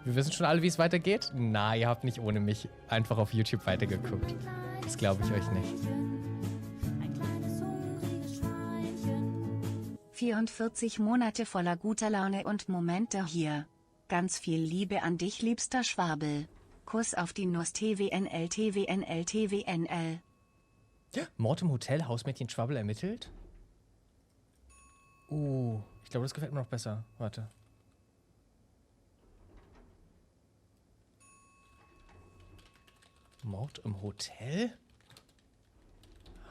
Wir wissen schon alle, wie es weitergeht? Na, ihr habt nicht ohne mich einfach auf YouTube weitergeguckt. Das glaube ich euch nicht. 44 Monate voller guter Laune und Momente hier. Ganz viel Liebe an dich, liebster Schwabel. Kuss auf die Nuss TWNL TWNL TWNL. Mord im Hotel, Hausmädchen Schwabbel ermittelt? Ich glaube, das gefällt mir noch besser. Warte. Mord im Hotel?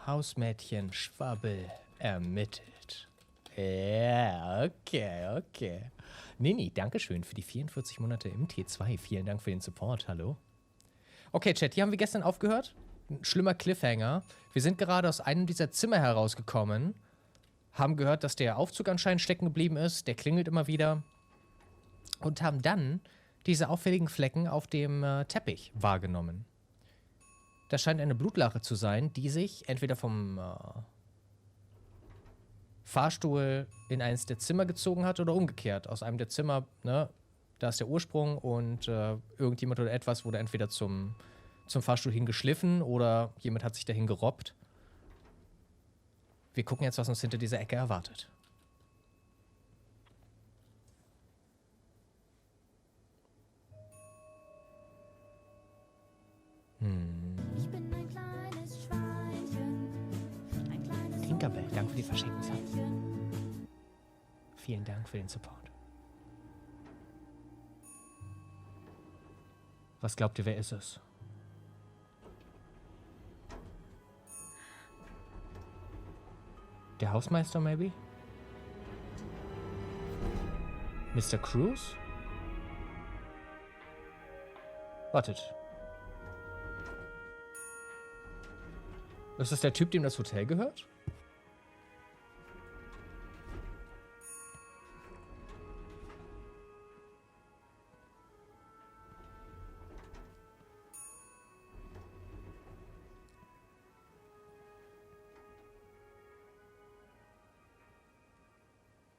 Hausmädchen Schwabbel ermittelt. Ja, okay. Nini, dankeschön für die 44 Monate im T2. Vielen Dank für den Support. Hallo. Okay, Chat, hier haben wir gestern aufgehört. Ein schlimmer Cliffhanger. Wir sind gerade aus einem dieser Zimmer herausgekommen. Haben gehört, dass der Aufzug anscheinend stecken geblieben ist. Der klingelt immer wieder. Und haben dann diese auffälligen Flecken auf dem Teppich wahrgenommen. Das scheint eine Blutlache zu sein, die sich entweder vom Fahrstuhl in eines der Zimmer gezogen hat oder umgekehrt. Aus einem der Zimmer, ne, da ist der Ursprung und irgendjemand oder etwas wurde entweder zum Fahrstuhl hingeschliffen oder jemand hat sich dahin gerobbt. Wir gucken jetzt, was uns hinter dieser Ecke erwartet. Ich bin ein kleines Schweinchen. Ein kleines Tinkerbell, danke für die verschenkten Sachen. Vielen Dank für den Support. Was glaubt ihr, wer ist es? Der Hausmeister, maybe? Mr. Cruz? Wartet. Ist das der Typ, dem das Hotel gehört?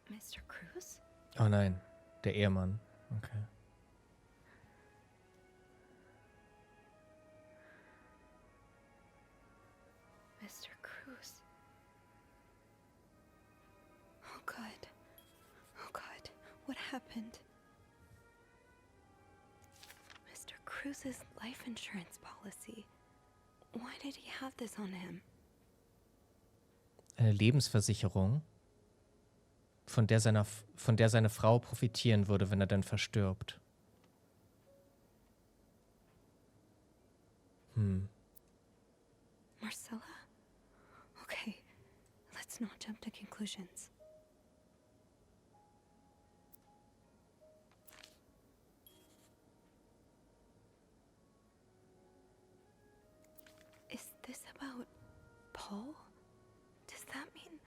Mr. Cruz? Oh nein, der Ehemann. Okay. Mr. Cruz. Oh God. Oh God. What happened? Mr. Cruz's life insurance policy. Why did he have this on him? Eine Lebensversicherung, von der seine Frau profitieren würde, wenn er dann verstirbt. Marcella? Okay, let's not jump to conclusions. Is this about Paul? Does that mean...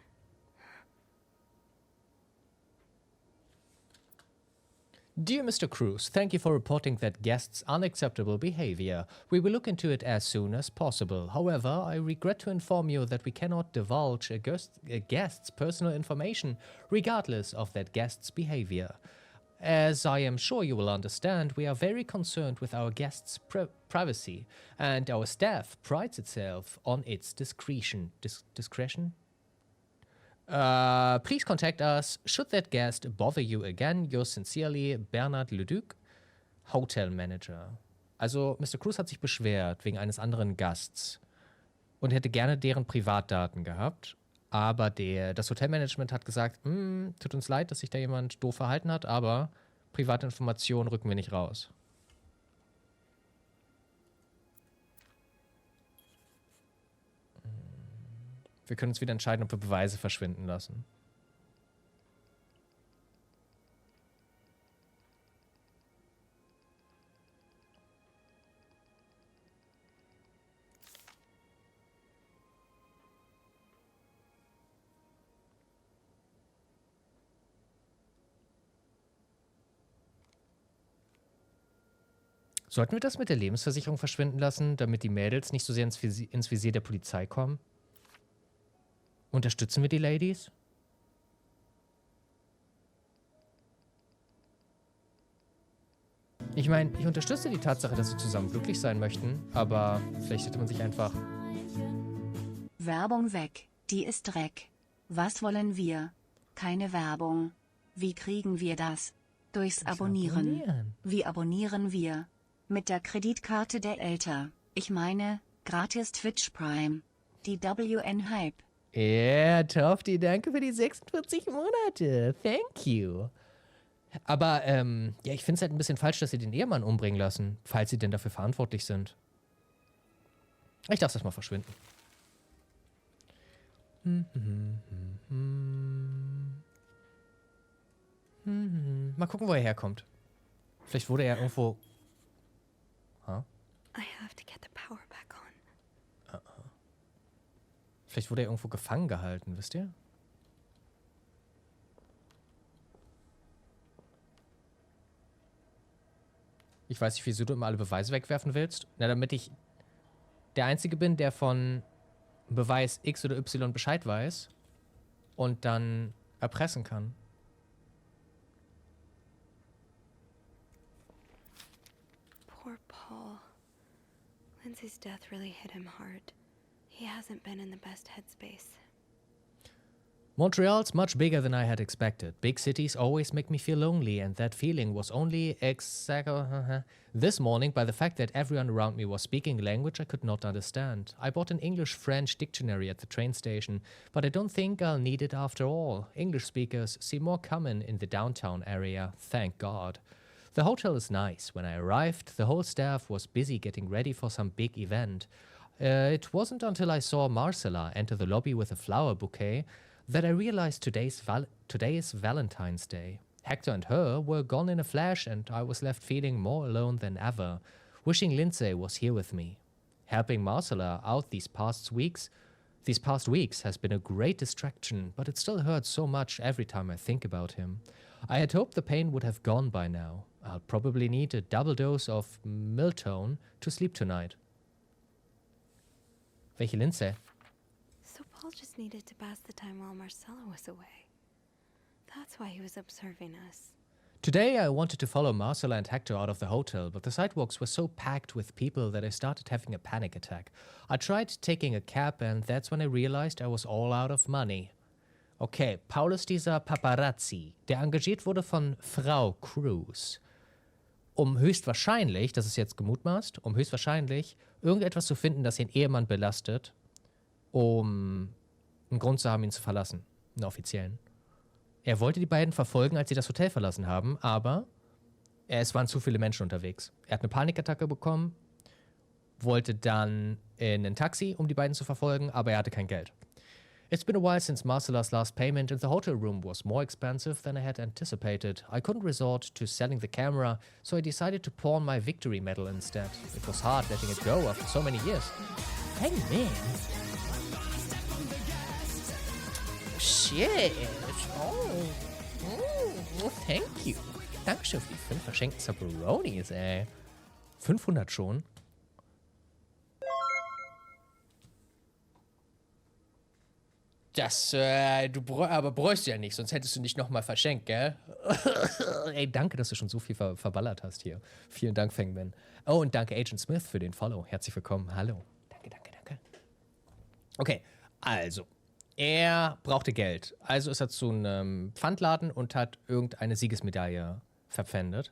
Dear Mr. Cruz, thank you for reporting that guest's unacceptable behavior. We will look into it as soon as possible. However, I regret to inform you that we cannot divulge a guest's personal information, regardless of that guest's behavior. As I am sure you will understand, we are very concerned with our guests' privacy, and our staff prides itself on its discretion. Discretion? Please contact us should that guest bother you again. Yours sincerely, Bernard Leduc, Hotel Manager. Also, Mr. Cruz hat sich beschwert wegen eines anderen Gasts und hätte gerne deren Privatdaten gehabt. Aber das Hotelmanagement hat gesagt, tut uns leid, dass sich da jemand doof verhalten hat, aber private Informationen rücken wir nicht raus. Wir können uns wieder entscheiden, ob wir Beweise verschwinden lassen. Sollten wir das mit der Lebensversicherung verschwinden lassen, damit die Mädels nicht so sehr ins Visier der Polizei kommen? Unterstützen wir die Ladies? Ich meine, ich unterstütze die Tatsache, dass sie zusammen glücklich sein möchten, aber vielleicht hätte man sich einfach... Werbung weg, die ist Dreck. Was wollen wir? Keine Werbung. Wie kriegen wir das? Durchs Abonnieren. Wie abonnieren wir? Mit der Kreditkarte der Eltern. Ich meine, gratis Twitch Prime. Die WN Hype. Ja, Tofti, danke für die 46 Monate. Thank you. Aber, ja, ich finde es halt ein bisschen falsch, dass sie den Ehemann umbringen lassen, falls sie denn dafür verantwortlich sind. Ich darf das mal verschwinden. Mal gucken, wo er herkommt. Vielleicht wurde er irgendwo... Huh? I have to get the power back on. Vielleicht wurde er irgendwo gefangen gehalten, wisst ihr? Ich weiß nicht, wieso du immer alle Beweise wegwerfen willst. Na, damit ich der Einzige bin, der von Beweis X oder Y Bescheid weiß und dann erpressen kann. Poor Paul. Lindsay's death really hit him hard. He hasn't been in the best headspace. Montreal's much bigger than I had expected. Big cities always make me feel lonely, and that feeling was only this morning by the fact that everyone around me was speaking a language I could not understand. I bought an English-French dictionary at the train station, but I don't think I'll need it after all. English speakers seem more common in the downtown area, thank God. The hotel is nice. When I arrived, the whole staff was busy getting ready for some big event. It wasn't until I saw Marcella enter the lobby with a flower bouquet that I realized today is Valentine's Day. Hector and her were gone in a flash, and I was left feeling more alone than ever, wishing Lindsay was here with me. Helping Marcella out these past weeks has been a great distraction, but it still hurts so much every time I think about him. I had hoped the pain would have gone by now. I'll probably need a double dose of Miltone to sleep tonight. Welche Lindsay? So Paul just needed to pass the time while Marcella was away. That's why he was observing us. Today I wanted to follow Marcella and Hector out of the hotel, but the sidewalks were so packed with people that I started having a panic attack. I tried taking a cab, and that's when I realized I was all out of money. Okay, Paul ist dieser Paparazzi, der engagiert wurde von Frau Cruz, um höchstwahrscheinlich, das ist jetzt gemutmaßt, um höchstwahrscheinlich irgendetwas zu finden, das ihren Ehemann belastet, um einen Grund zu haben, ihn zu verlassen, einen offiziellen. Er wollte die beiden verfolgen, als sie das Hotel verlassen haben, aber es waren zu viele Menschen unterwegs. Er hat eine Panikattacke bekommen, wollte dann in ein Taxi, um die beiden zu verfolgen, aber er hatte kein Geld. It's been a while since Marcella's last payment, and the hotel room was more expensive than I had anticipated. I couldn't resort to selling the camera, so I decided to pawn my victory medal instead. It was hard letting it go after so many years. Hey man! Shit! Oh, thank you. Dankeschön für die 5 verschenkten Sabronis, ey. 500 schon? Das, aber bräuchst du ja nicht, sonst hättest du nicht nochmal verschenkt, gell? Ey, danke, dass du schon so viel verballert hast hier. Vielen Dank, Fangman. Oh, und danke, Agent Smith, für den Follow. Herzlich willkommen. Hallo. Danke, danke, danke. Okay, also. Er brauchte Geld. Also ist er zu einem Pfandladen und hat irgendeine Siegesmedaille verpfändet.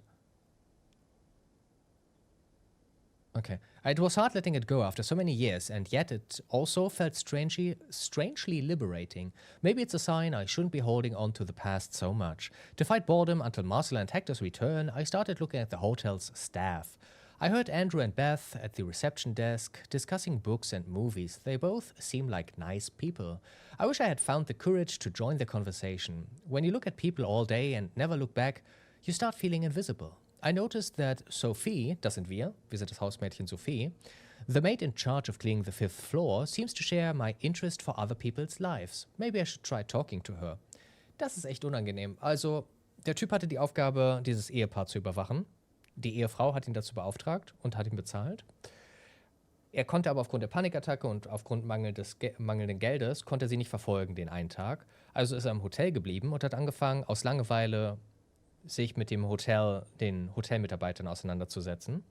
Okay. It was hard letting it go after so many years, and yet it also felt strangely liberating. Maybe it's a sign I shouldn't be holding on to the past so much. To fight boredom until Marcella and Hector's return, I started looking at the hotel's staff. I heard Andrew and Beth at the reception desk discussing books and movies. They both seem like nice people. I wish I had found the courage to join the conversation. When you look at people all day and never look back, you start feeling invisible. I noticed that Sophie, das sind wir sind das Hausmädchen Sophie, the maid in charge of cleaning the 5th floor, seems to share my interest for other people's lives. Maybe I should try talking to her. Das ist echt unangenehm. Also, der Typ hatte die Aufgabe, dieses Ehepaar zu überwachen. Die Ehefrau hat ihn dazu beauftragt und hat ihn bezahlt. Er konnte aber aufgrund der Panikattacke und aufgrund mangelnden Geldes, konnte er sie nicht verfolgen den einen Tag. Also ist er im Hotel geblieben und hat angefangen, aus Langeweile sich mit den Hotelmitarbeitern auseinanderzusetzen.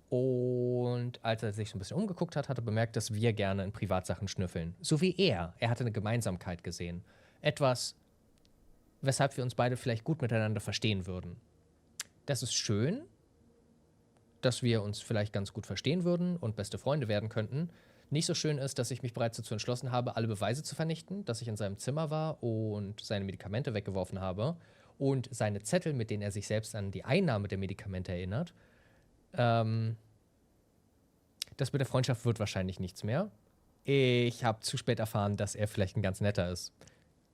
Und als er sich so ein bisschen umgeguckt hat, hat er bemerkt, dass wir gerne in Privatsachen schnüffeln. So wie er. Er hatte eine Gemeinsamkeit gesehen. Etwas, weshalb wir uns beide vielleicht gut miteinander verstehen würden. Das ist schön, dass wir uns vielleicht ganz gut verstehen würden und beste Freunde werden könnten. Nicht so schön ist, dass ich mich bereits dazu entschlossen habe, alle Beweise zu vernichten, dass ich in seinem Zimmer war und seine Medikamente weggeworfen habe und seine Zettel, mit denen er sich selbst an die Einnahme der Medikamente erinnert. Das mit der Freundschaft wird wahrscheinlich nichts mehr. Ich habe zu spät erfahren, dass er vielleicht ein ganz netter ist.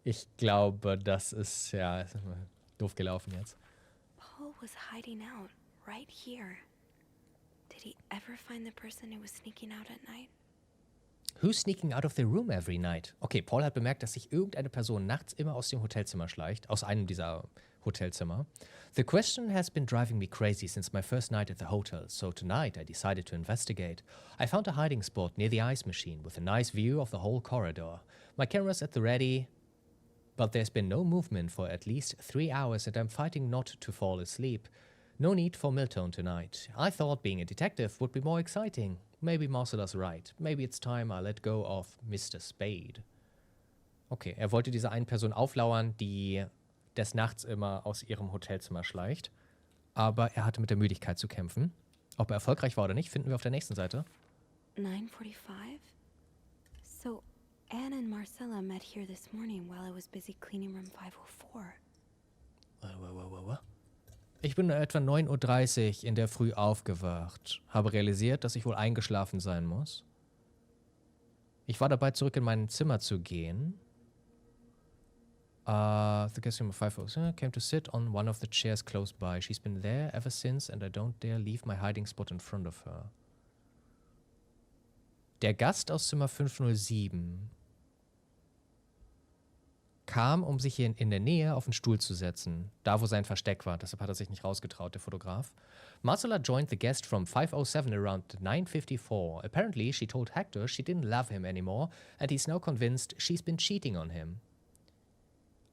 Ich glaube, das ist doof gelaufen jetzt. Paul was hiding out right here. Did he ever find the person who was sneaking out at night? Who's sneaking out of the room every night? Okay, Paul hat bemerkt, dass sich irgendeine Person nachts immer aus dem Hotelzimmer schleicht, aus einem dieser Hotelzimmer. The question has been driving me crazy since my first night at the hotel, so tonight I decided to investigate. I found a hiding spot near the ice machine with a nice view of the whole corridor. My camera's at the ready, but there's been no movement for at least 3 hours and I'm fighting not to fall asleep. No need for Miltone tonight. I thought being a detective would be more exciting. Maybe Marcella's right. Maybe it's time I let go of Mr. Spade. Okay, er wollte dieser einen Person auflauern, die des Nachts immer aus ihrem Hotelzimmer schleicht. Aber er hatte mit der Müdigkeit zu kämpfen. Ob er erfolgreich war oder nicht, finden wir auf der nächsten Seite. 9:45? So, Anne and Marcella met here this morning while I was busy cleaning room 504. Ich bin etwa 9:30 Uhr in der Früh aufgewacht, habe realisiert, dass ich wohl eingeschlafen sein muss. Ich war dabei, zurück in mein Zimmer zu gehen. The guest room 504 came to sit on one of the chairs close by. She's been there ever since and I don't dare leave my hiding spot in front of her. Der Gast aus Zimmer 507 kam, um sich hier in der Nähe auf den Stuhl zu setzen, da wo sein Versteck war. Deshalb hat er sich nicht rausgetraut, der Fotograf. Marcella joined the guest from 507 around 9:54. Apparently, she told Hector she didn't love him anymore and he's now convinced she's been cheating on him.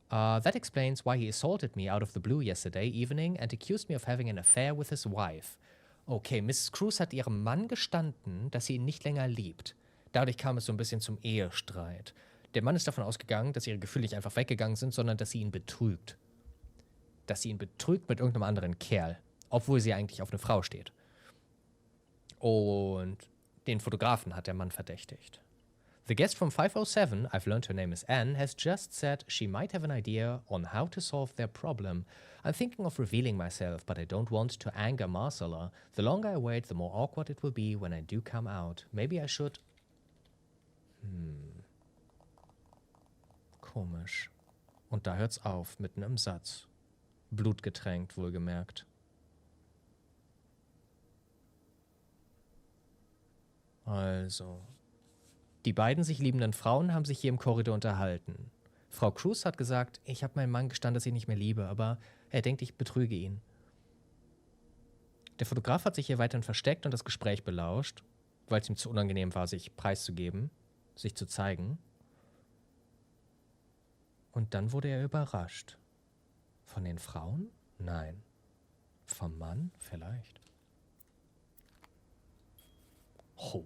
That explains why he assaulted me out of the blue yesterday evening and accused me of having an affair with his wife. Okay, Mrs. Cruz hat ihrem Mann gestanden, dass sie ihn nicht länger liebt. Dadurch kam es so ein bisschen zum Ehestreit. Der Mann ist davon ausgegangen, dass ihre Gefühle nicht einfach weggegangen sind, sondern dass sie ihn betrügt. Dass sie ihn betrügt mit irgendeinem anderen Kerl, obwohl sie eigentlich auf eine Frau steht. Und den Fotografen hat der Mann verdächtigt. The guest from 507, I've learned her name is Anne, has just said she might have an idea on how to solve their problem. I'm thinking of revealing myself, but I don't want to anger Marcella. The longer I wait, the more awkward it will be when I do come out. Maybe I should... Komisch. Und da hört's auf, mitten im Satz. Blutgetränkt, wohlgemerkt. Also... Die beiden sich liebenden Frauen haben sich hier im Korridor unterhalten. Frau Cruz hat gesagt, ich habe meinem Mann gestanden, dass ich ihn nicht mehr liebe, aber er denkt, ich betrüge ihn. Der Fotograf hat sich hier weiterhin versteckt und das Gespräch belauscht, weil es ihm zu unangenehm war, sich preiszugeben, sich zu zeigen. Und dann wurde er überrascht. Von den Frauen? Nein. Vom Mann? Vielleicht. Oh.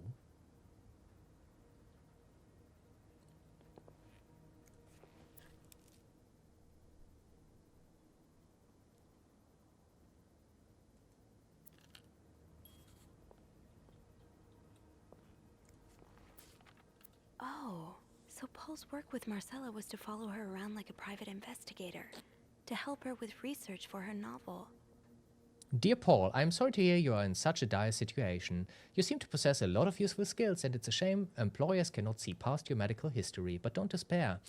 Oh, so Paul's work with Marcella was to follow her around like a private investigator, to help her with research for her novel. Dear Paul, I'm sorry to hear you are in such a dire situation. You seem to possess a lot of useful skills and it's a shame employers cannot see past your medical history, but don't despair.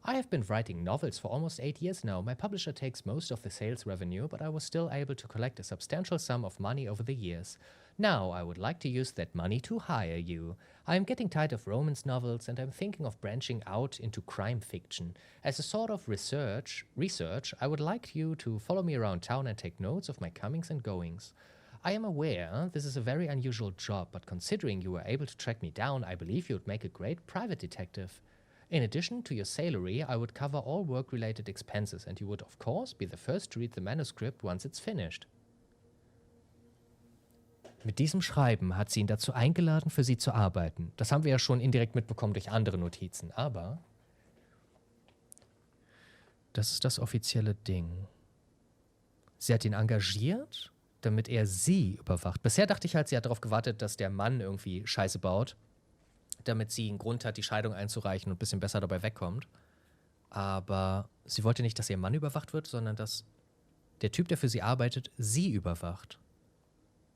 I have been writing novels for almost 8 years now. My publisher takes most of the sales revenue, but I was still able to collect a substantial sum of money over the years. Now I would like to use that money to hire you. I am getting tired of romance novels and I'm thinking of branching out into crime fiction. As a sort of research, I would like you to follow me around town and take notes of my comings and goings. I am aware this is a very unusual job, but considering you were able to track me down, I believe you would make a great private detective. In addition to your salary, I would cover all work-related expenses and you would, of course, be the first to read the manuscript once it's finished. Mit diesem Schreiben hat sie ihn dazu eingeladen, für sie zu arbeiten. Das haben wir ja schon indirekt mitbekommen durch andere Notizen, aber das ist das offizielle Ding. Sie hat ihn engagiert, damit er sie überwacht. Bisher dachte ich halt, sie hat darauf gewartet, dass der Mann irgendwie Scheiße baut, damit sie einen Grund hat, die Scheidung einzureichen und ein bisschen besser dabei wegkommt. Aber sie wollte nicht, dass ihr Mann überwacht wird, sondern dass der Typ, der für sie arbeitet, sie überwacht.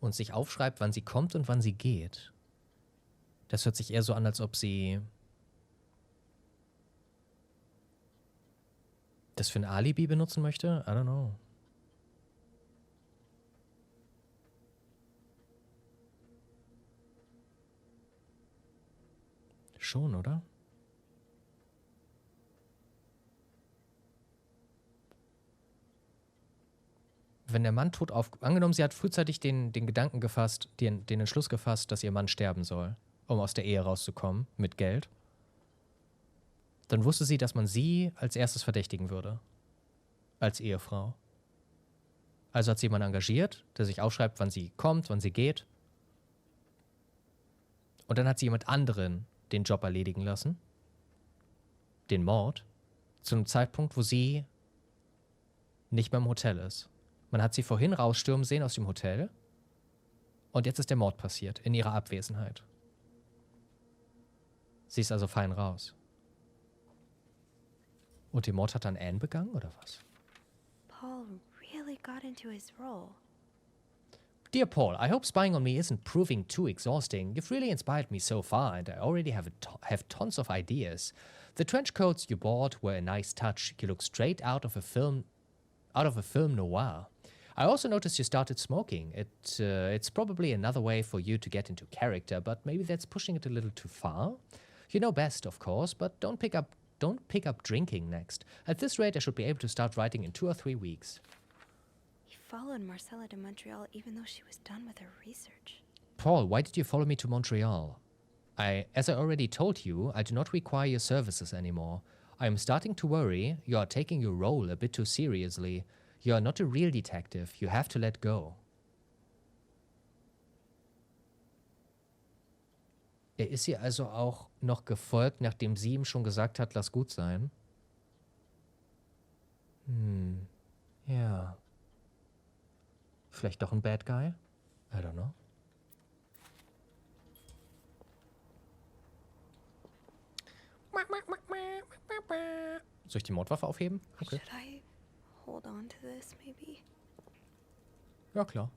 Und sich aufschreibt, wann sie kommt und wann sie geht. Das hört sich eher so an, als ob sie das für ein Alibi benutzen möchte. I don't know. Schon, oder? Wenn der Mann tot angenommen, sie hat frühzeitig den Gedanken gefasst, den Entschluss gefasst, dass ihr Mann sterben soll, um aus der Ehe rauszukommen, mit Geld, dann wusste sie, dass man sie als erstes verdächtigen würde. Als Ehefrau. Also hat sie jemanden engagiert, der sich aufschreibt, wann sie kommt, wann sie geht. Und dann hat sie jemand anderen den Job erledigen lassen. Den Mord. Zu einem Zeitpunkt, wo sie nicht mehr im Hotel ist. Man hat sie vorhin rausstürmen sehen aus dem Hotel. Und jetzt ist der Mord passiert, in ihrer Abwesenheit. Sie ist also fein raus. Und den Mord hat dann Anne begangen, oder was? Paul really got into his role. Dear Paul, I hope spying on me isn't proving too exhausting. You've really inspired me so far, and I already have tons of ideas. The trench coats you bought were a nice touch. You look straight out of a film noir. I also noticed you started smoking. It's probably another way for you to get into character, but maybe that's pushing it a little too far. You know best, of course, but don't pick up drinking next. At this rate, I should be able to start writing in 2 or 3 weeks. He followed Marcella to Montreal even though she was done with her research. Paul, why did you follow me to Montreal? As I already told you, I do not require your services anymore. I am starting to worry you are taking your role a bit too seriously. You are not a real detective. You have to let go. Er ist ihr also auch noch gefolgt, nachdem sie ihm schon gesagt hat, lass gut sein. Ja. Vielleicht doch ein Bad Guy? I don't know. Soll ich die Mordwaffe aufheben? Okay. Should I hold on to this, maybe? Ja, klar.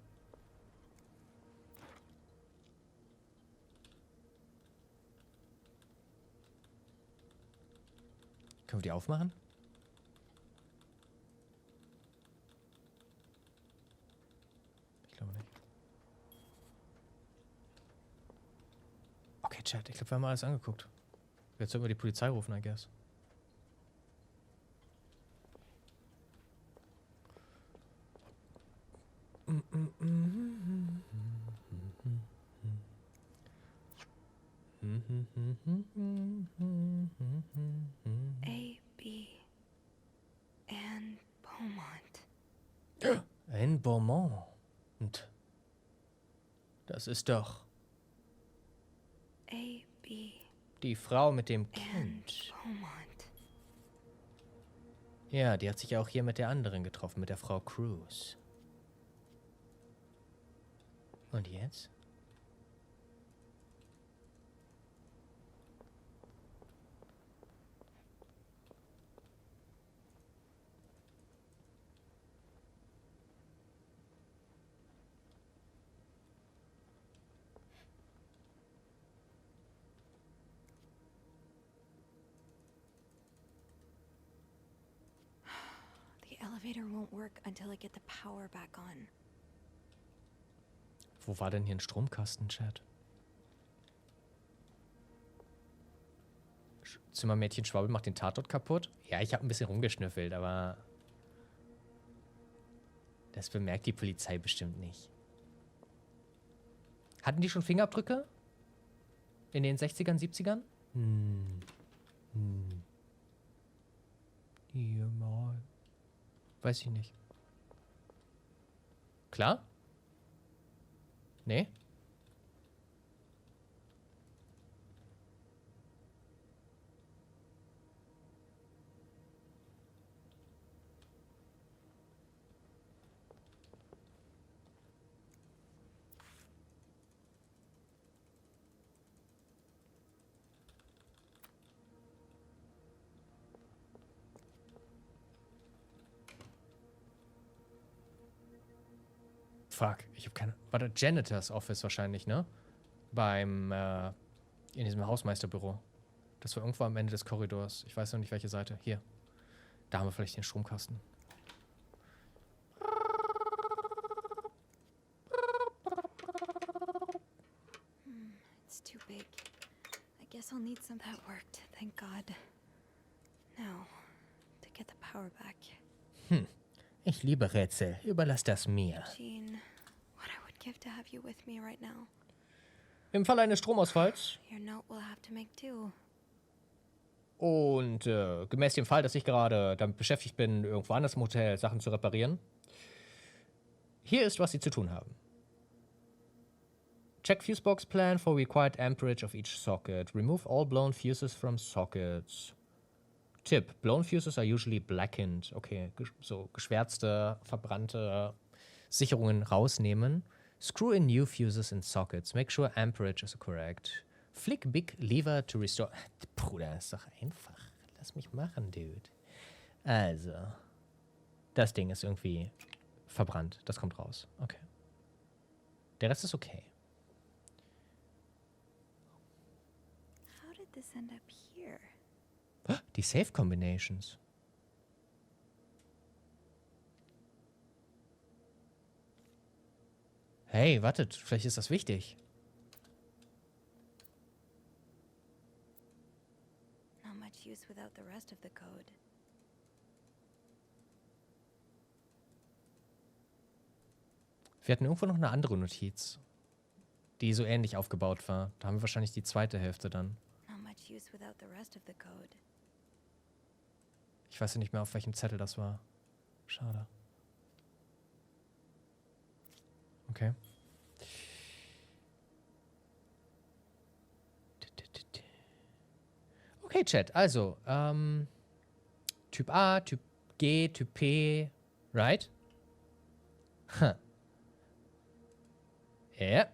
Können wir die aufmachen? Ich glaube nicht. Okay, Chat, ich glaube, wir haben alles angeguckt. Jetzt sollten wir die Polizei rufen, I guess. A, B, Anne Beaumont. Anne Beaumont. Und das ist doch A, B, die Frau mit dem Anne Kind. Beaumont. Ja, die hat sich ja auch hier mit der anderen getroffen, mit der Frau Cruz. Und jetzt? The elevator won't work until I get the power back on. Wo war denn hier ein Stromkasten, Chat? Zimmermädchen Schwabbel macht den Tatort kaputt? Ja, ich habe ein bisschen rumgeschnüffelt, aber das bemerkt die Polizei bestimmt nicht. Hatten die schon Fingerabdrücke? In den 60ern, 70ern? Weiß ich nicht. Klar? Nee? Fuck, ich habe keine... War der Janitors Office wahrscheinlich, ne? In diesem Hausmeisterbüro. Das war irgendwo am Ende des Korridors. Ich weiß noch nicht, welche Seite. Hier. Da haben wir vielleicht den Stromkasten. It's too big. I guess I'll need some that worked, thank God. Now, to get the power back. Ich liebe Rätsel. Überlass das mir. Jean, what I would give to have you with me right now. Im Fall eines Stromausfalls Your note will have to make do. und gemäß dem Fall, dass ich gerade damit beschäftigt bin, irgendwo anders im Hotel Sachen zu reparieren, hier ist, was Sie zu tun haben. Check Fusebox plan for required amperage of each socket. Remove all blown fuses from sockets. Tipp: Blown fuses are usually blackened. Okay, so geschwärzte, verbrannte Sicherungen rausnehmen. Screw in new fuses in sockets. Make sure amperage is correct. Flick big lever to restore... Bruder, ist doch einfach. Lass mich machen, Dude. Also, das Ding ist irgendwie verbrannt. Das kommt raus. Okay. Der Rest ist okay. How did this end up here? Die Safe Combinations. Hey, wartet, vielleicht ist das wichtig. Not much use without the rest of the code. Wir hatten irgendwo noch eine andere Notiz, die so ähnlich aufgebaut war. Da haben wir wahrscheinlich die zweite Hälfte dann. Not much use without the rest of the code. Ich weiß ja nicht mehr, auf welchem Zettel das war. Schade. Okay. Okay, Chat. Also, Typ A, Typ G, Typ P, right? Ja. Yeah.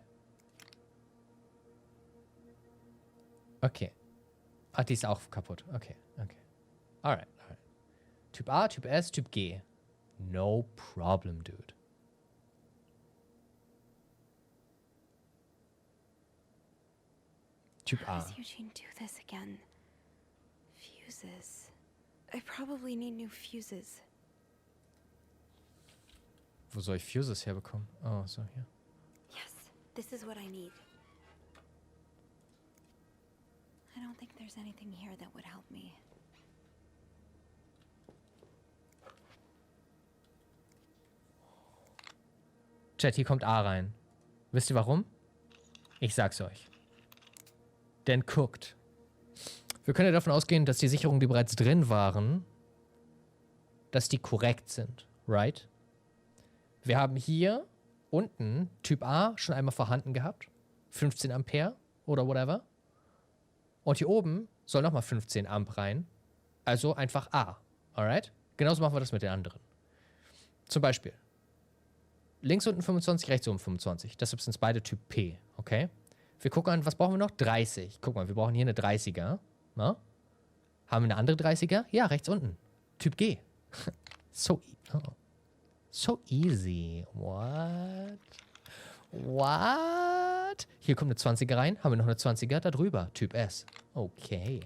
Okay. Ach, die ist auch kaputt. Okay, okay. Alright, alright. Typ A, Typ S, Typ G. No problem, dude. Typ How A. does Eugene do this again? Fuses. I probably need new fuses. Wo soll ich Fuses herbekommen? Oh, so, hier. Yes, this is what I need. I don't think there's anything here that would help me. Chat, hier kommt A rein. Wisst ihr warum? Ich sag's euch. Denn guckt. Wir können ja davon ausgehen, dass die Sicherungen, die bereits drin waren, dass die korrekt sind. Right? Wir haben hier unten Typ A schon einmal vorhanden gehabt. 15 Ampere oder whatever. Und hier oben soll nochmal 15 Amp rein. Also einfach A. Alright? Genauso machen wir das mit den anderen. Zum Beispiel. Links unten 25, rechts oben 25. Deshalb sind es beide Typ P. Okay? Wir gucken an, was brauchen wir noch? 30. Guck mal, wir brauchen hier eine 30er. Na? Haben wir eine andere 30er? Ja, rechts unten. Typ G. So easy. What? What? Hier kommt eine 20er rein. Haben wir noch eine 20er da drüber? Typ S. Okay.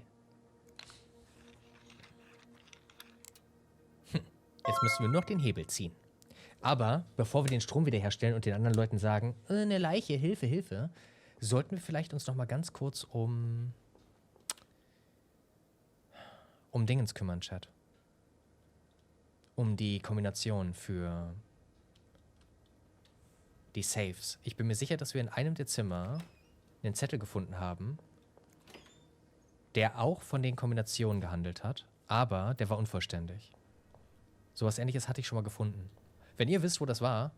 Jetzt müssen wir noch den Hebel ziehen. Aber bevor wir den Strom wiederherstellen und den anderen Leuten sagen, eine Leiche, Hilfe, Hilfe, sollten wir vielleicht uns noch mal ganz kurz um Dingens kümmern, Chat. Um die Kombination für die Safes. Ich bin mir sicher, dass wir in einem der Zimmer einen Zettel gefunden haben, der auch von den Kombinationen gehandelt hat, aber der war unvollständig. Sowas Ähnliches hatte ich schon mal gefunden. Wenn ihr wisst, wo das war,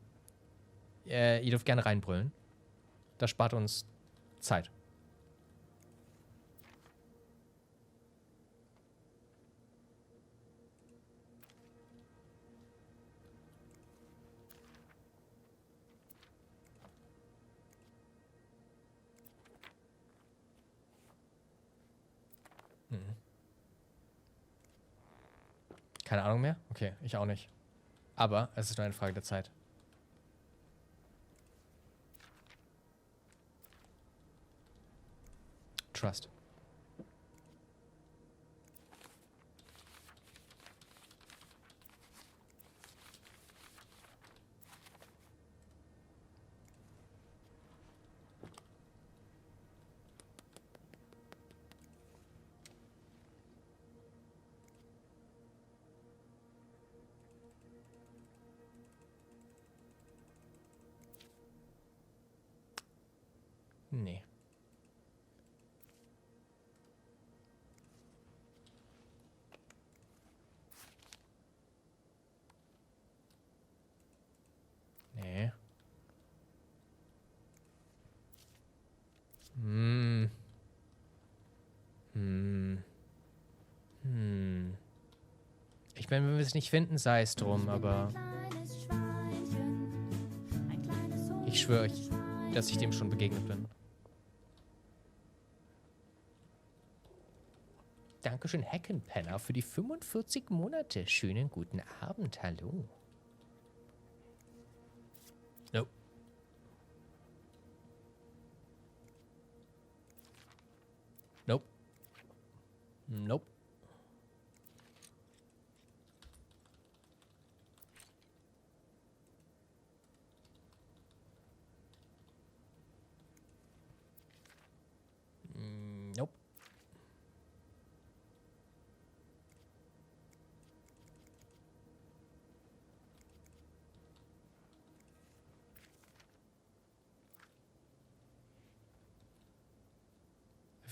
ihr dürft gerne reinbrüllen. Das spart uns Zeit. Keine Ahnung mehr? Okay, ich auch nicht. Aber es ist nur eine Frage der Zeit. Trust. Nee. Nee. Hm. Hm. Hm. Ich meine, wenn wir es nicht finden, sei es drum, aber ich schwöre euch, dass ich dem schon begegnet bin. Dankeschön, Heckenpenner, für die 45 Monate. Schönen guten Abend, hallo. Nope. Nope. Nope. Nope.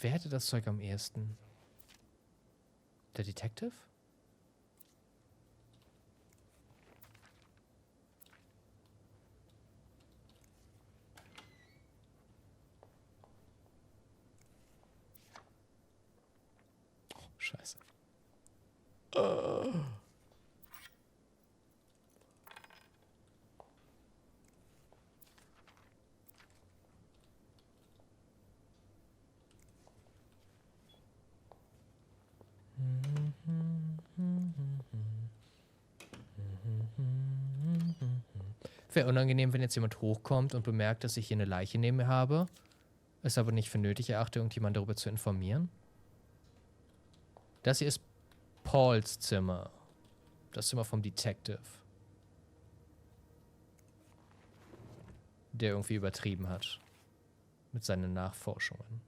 Wer hätte das Zeug am ehesten? Der Detective? Oh, scheiße. Wäre unangenehm, wenn jetzt jemand hochkommt und bemerkt, dass ich hier eine Leiche neben mir habe, es aber nicht für nötig erachte, irgendjemand darüber zu informieren. Das hier ist Pauls Zimmer. Das Zimmer vom Detective. Der irgendwie übertrieben hat. Mit seinen Nachforschungen.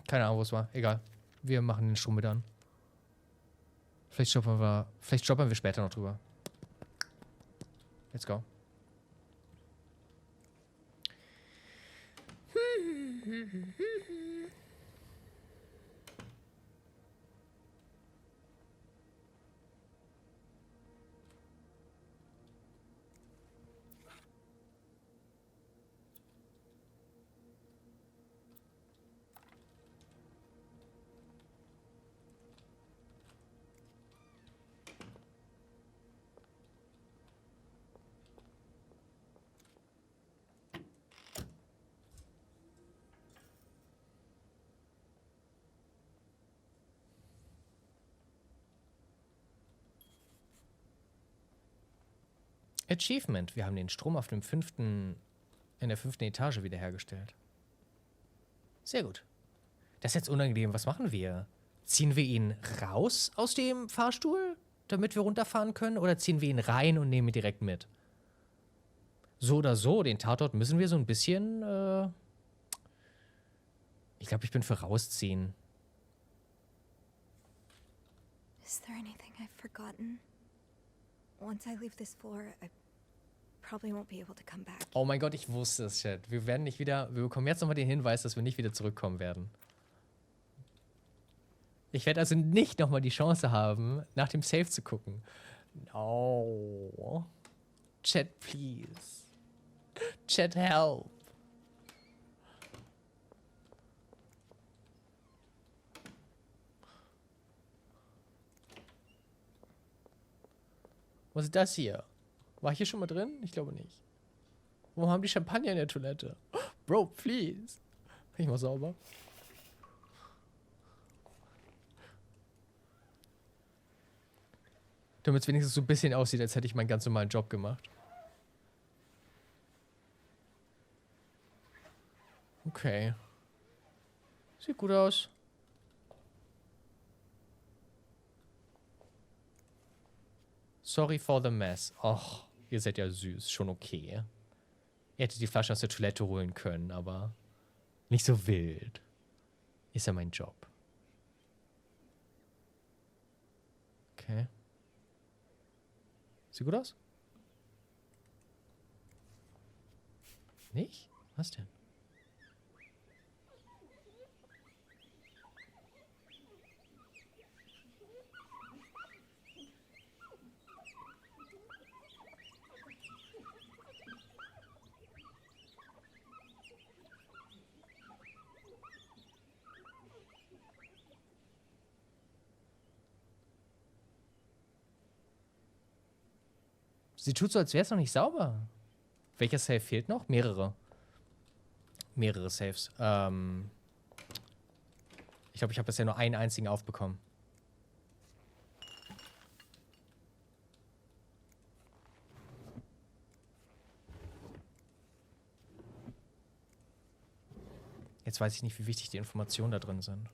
Keine Ahnung, wo es war. Egal. Wir machen den Strom wieder an. Vielleicht stoppern wir später noch drüber. Let's go. Achievement. Wir haben den Strom auf dem in der 5. Etage wiederhergestellt. Sehr gut. Das ist jetzt unangenehm. Was machen wir? Ziehen wir ihn raus aus dem Fahrstuhl? damit wir runterfahren können? Oder ziehen wir ihn rein und nehmen ihn direkt mit? So oder so, den Tatort müssen wir so ein bisschen, ich glaube, ich bin für rausziehen. Is there anything I've forgotten? Once I leave this floor, I probably won't be able to come back. Oh mein Gott, ich wusste es, Chat. Wir bekommen jetzt nochmal den Hinweis, dass wir nicht wieder zurückkommen werden. Ich werde also nicht nochmal die Chance haben, nach dem Save zu gucken. No. Chat, please. Chat, help. Was ist das hier? War ich hier schon mal drin? Ich glaube nicht. Warum haben die Champagner in der Toilette? Bro, please. Ich mal sauber. Damit es wenigstens so ein bisschen aussieht, als hätte ich meinen ganz normalen Job gemacht. Okay. Sieht gut aus. Sorry for the mess. Och, ihr seid ja süß. Schon okay. Ihr hättet die Flasche aus der Toilette holen können, aber nicht so wild. Ist ja mein Job. Okay. Sieht gut aus? Nicht? Was denn? Sie tut so, als wäre es noch nicht sauber. Welcher Save fehlt noch? Mehrere. Mehrere Saves. Ich glaube, ich habe bisher nur einen einzigen aufbekommen. Jetzt weiß ich nicht, wie wichtig die Informationen da drin sind.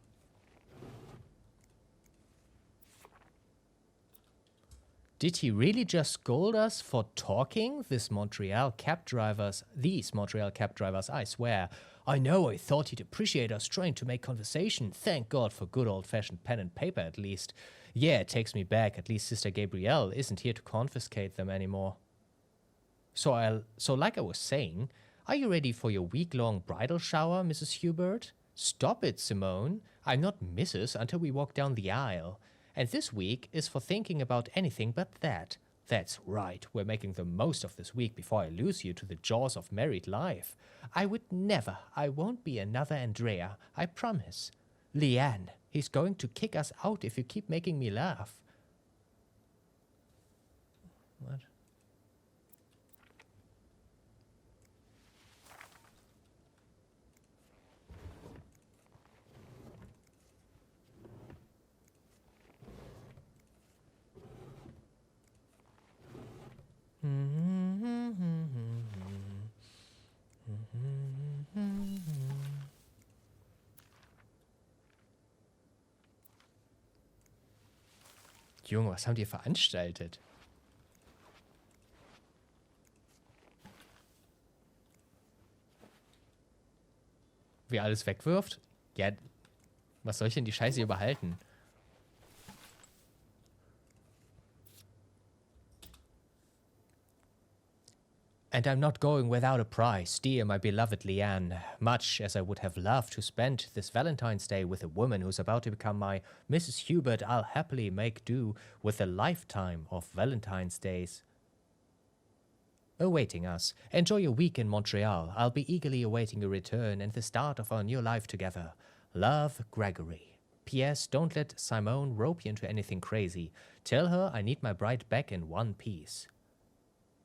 Did he really just scold us for talking? These Montreal cab drivers, I swear. I know, I thought he'd appreciate us trying to make conversation. Thank God for good old-fashioned pen and paper, at least. Yeah, it takes me back. At least Sister Gabrielle isn't here to confiscate them anymore. So like I was saying, are you ready for your week-long bridal shower, Mrs. Hubert? Stop it, Simone. I'm not Mrs. until we walk down the aisle. And this week is for thinking about anything but that. That's right, we're making the most of this week before I lose you to the jaws of married life. I won't be another Andrea, I promise. Leanne, he's going to kick us out if you keep making me laugh. What? Junge, was haben die veranstaltet? Wie alles wegwirft? Ja, was soll ich denn die Scheiße hier behalten? And I'm not going without a prize, dear my beloved Leanne. Much as I would have loved to spend this Valentine's Day with a woman who's about to become my Mrs. Hubert, I'll happily make do with a lifetime of Valentine's Days awaiting us. Enjoy your week in Montreal. I'll be eagerly awaiting your return and the start of our new life together. Love, Gregory. P.S. Don't let Simone rope you into anything crazy. Tell her I need my bride back in one piece.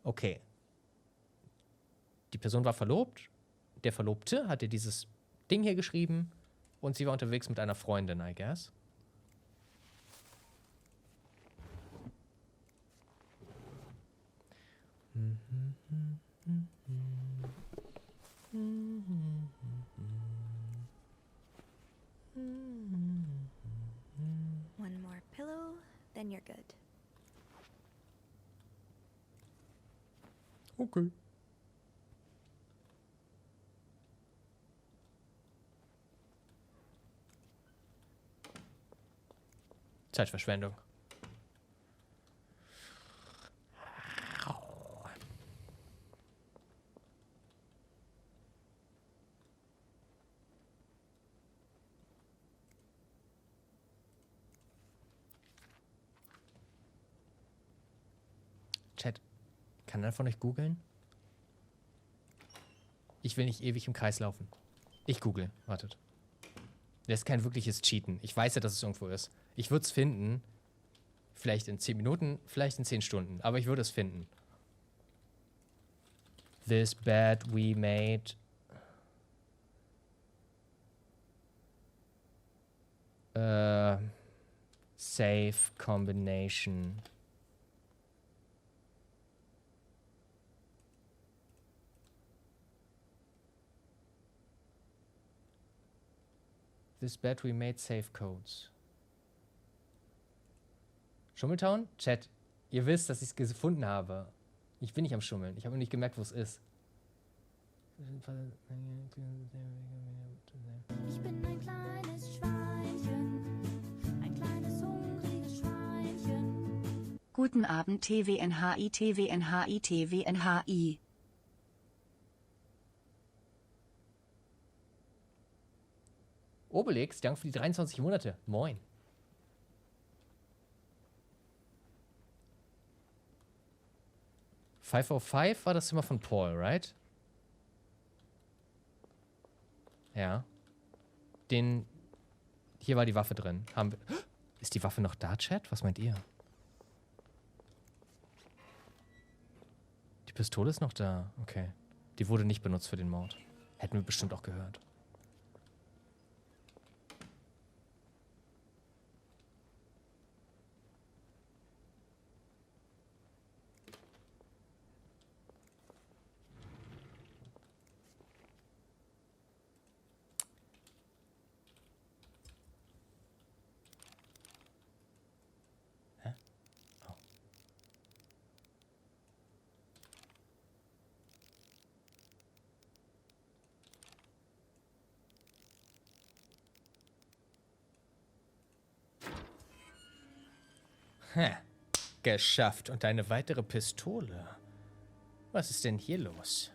Okay. Die Person war verlobt, der Verlobte hatte dieses Ding hier geschrieben und sie war unterwegs mit einer Freundin, I guess. One more pillow, then you're good. Okay. Zeitverschwendung. Chat, kann einer von euch googeln? Ich will nicht ewig im Kreis laufen. Ich google, wartet. Das ist kein wirkliches Cheaten. Ich weiß ja, dass es irgendwo ist. Ich würde es finden. Vielleicht in 10 Minuten, vielleicht in 10 Stunden. Aber ich würde es finden. This bed we made. Safe combination. This bed we made safe codes. Schummeltown? Chat, ihr wisst, dass ich es gefunden habe. Ich bin nicht am Schummeln. Ich habe nur nicht gemerkt, wo es ist. Ich bin ein kleines Schweinchen. Ein kleines hungriges Schweinchen. Guten Abend TWNHI TWNHI TWNHI. Obelix, danke für die 23 Monate. Moin. $505 war das Zimmer von Paul, right? Ja. Hier war die Waffe drin. Ist die Waffe noch da, Chat? Was meint ihr? Die Pistole ist noch da. Okay. Die wurde nicht benutzt für den Mord. Hätten wir bestimmt auch gehört. Geschafft. Und eine weitere Pistole. Was ist denn hier los?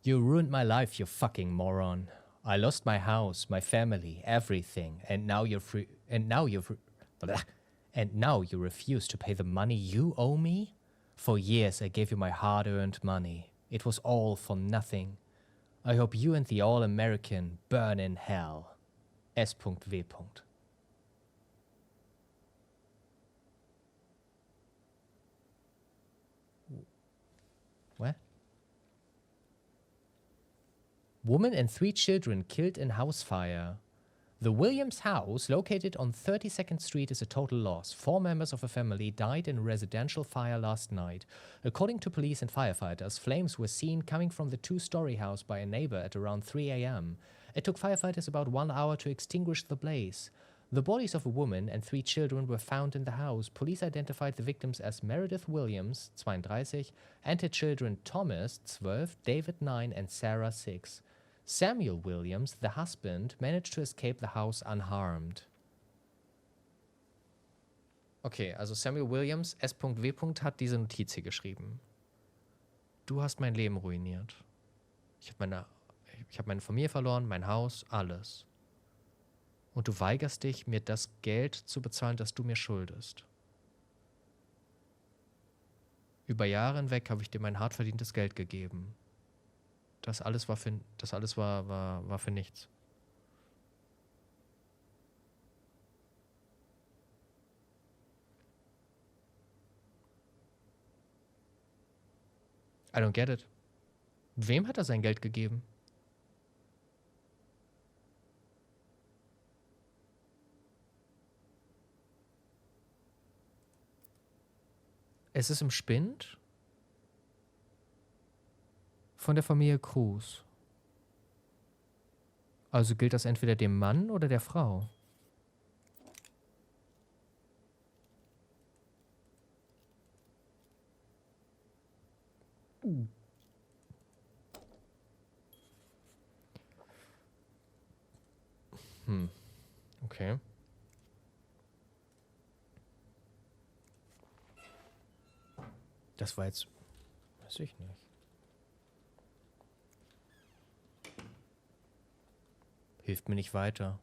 You ruined my life, you fucking moron. I lost my house, my family, everything, and now you're free. And now you refuse to pay the money you owe me? For years I gave you my hard-earned money. It was all for nothing. I hope you and the All-American burn in hell. S.W. What? Woman and 3 children killed in house fire. The Williams house, located on 32nd Street, is a total loss. 4 members of a family died in a residential fire last night. According to police and firefighters, flames were seen coming from the 2-story house by a neighbor at around 3 a.m. It took firefighters about 1 hour to extinguish the blaze. The bodies of a woman and 3 children were found in the house. Police identified the victims as Meredith Williams, 32, and her children Thomas, 12, David, 9, and Sarah, 6. Samuel Williams, the husband, managed to escape the house unharmed. Okay, also Samuel Williams, S.W. hat diese Notiz hier geschrieben. Du hast mein Leben ruiniert. Ich habe meine Familie verloren, mein Haus, alles. Und du weigerst dich, mir das Geld zu bezahlen, das du mir schuldest. Über Jahre hinweg habe ich dir mein hart verdientes Geld gegeben. Das alles war für nichts. I don't get it. Wem hat er sein Geld gegeben? Es ist im Spind von der Familie Cruz. Also gilt das entweder dem Mann oder der Frau. Okay. Das war jetzt... Weiß ich nicht. Hilft mir nicht weiter.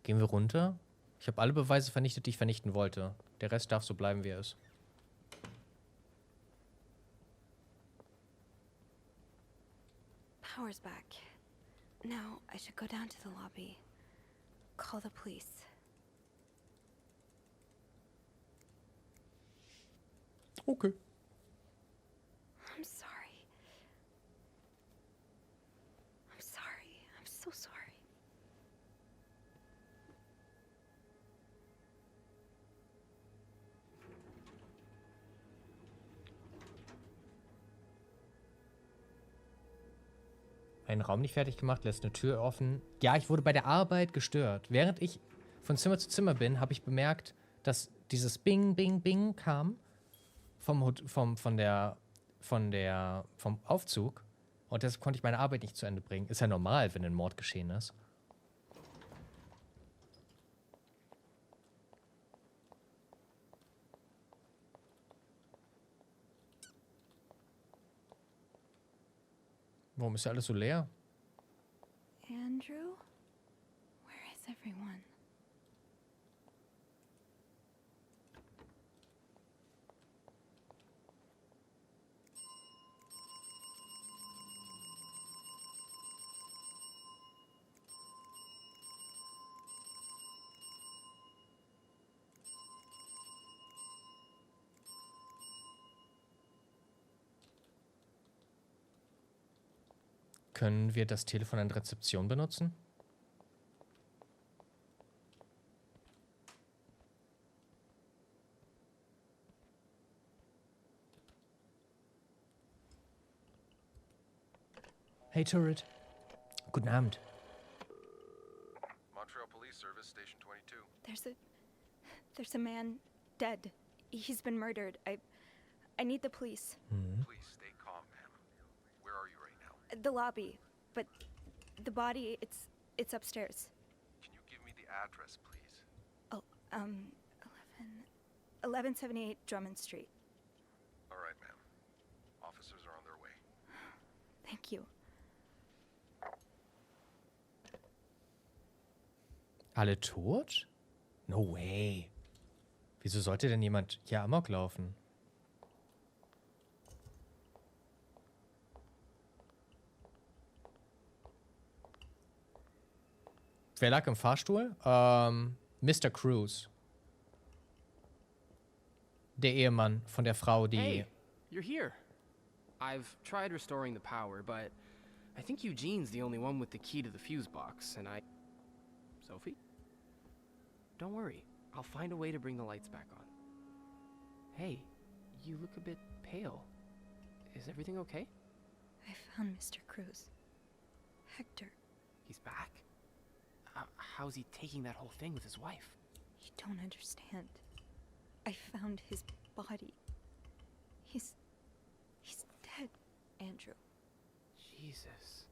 Gehen wir runter? Ich habe alle Beweise vernichtet, die ich vernichten wollte. Der Rest darf so bleiben, wie er ist. Power's back. Now I should go down to the lobby. Call the police. Okay. I'm sorry. I'm sorry. I'm so sorry. Einen Raum nicht fertig gemacht, lässt eine Tür offen. Ja, ich wurde bei der Arbeit gestört. Während ich von Zimmer zu Zimmer bin, habe ich bemerkt, dass dieses Bing, Bing, Bing kam vom Aufzug. Und das konnte ich meine Arbeit nicht zu Ende bringen. Ist ja normal, wenn ein Mord geschehen ist. Warum ist ja alles so leer? Andrew? Where is everyone? Können wir das Telefon an der Rezeption benutzen? Hey Turret. Guten Abend. Montreal Police Service, Station 22. There's a man dead. He's been murdered. I need the police. Please stay calm, ma'am. Where are you right now? The lobby, but the body, it's upstairs. Can you give me the address, please? Oh, 1178 Drummond Street. All right, ma'am. Officers are on their way. Thank you. Alle tot? No way. Wieso sollte denn jemand hier amok laufen? Wer lag im Fahrstuhl? Mr. Cruz. Der Ehemann von der Frau, die... Hey, you're here. I've tried restoring the power, but I think Eugene's the only one with the key to the fuse box, and I... Sophie? Don't worry. I'll find a way to bring the lights back on. Hey, you look a bit pale. Is everything okay? I found Mr. Cruz. Hector, He's back? How's he taking that whole thing with his wife? you don't understand. I found his body. He's dead, Andrew. Jesus.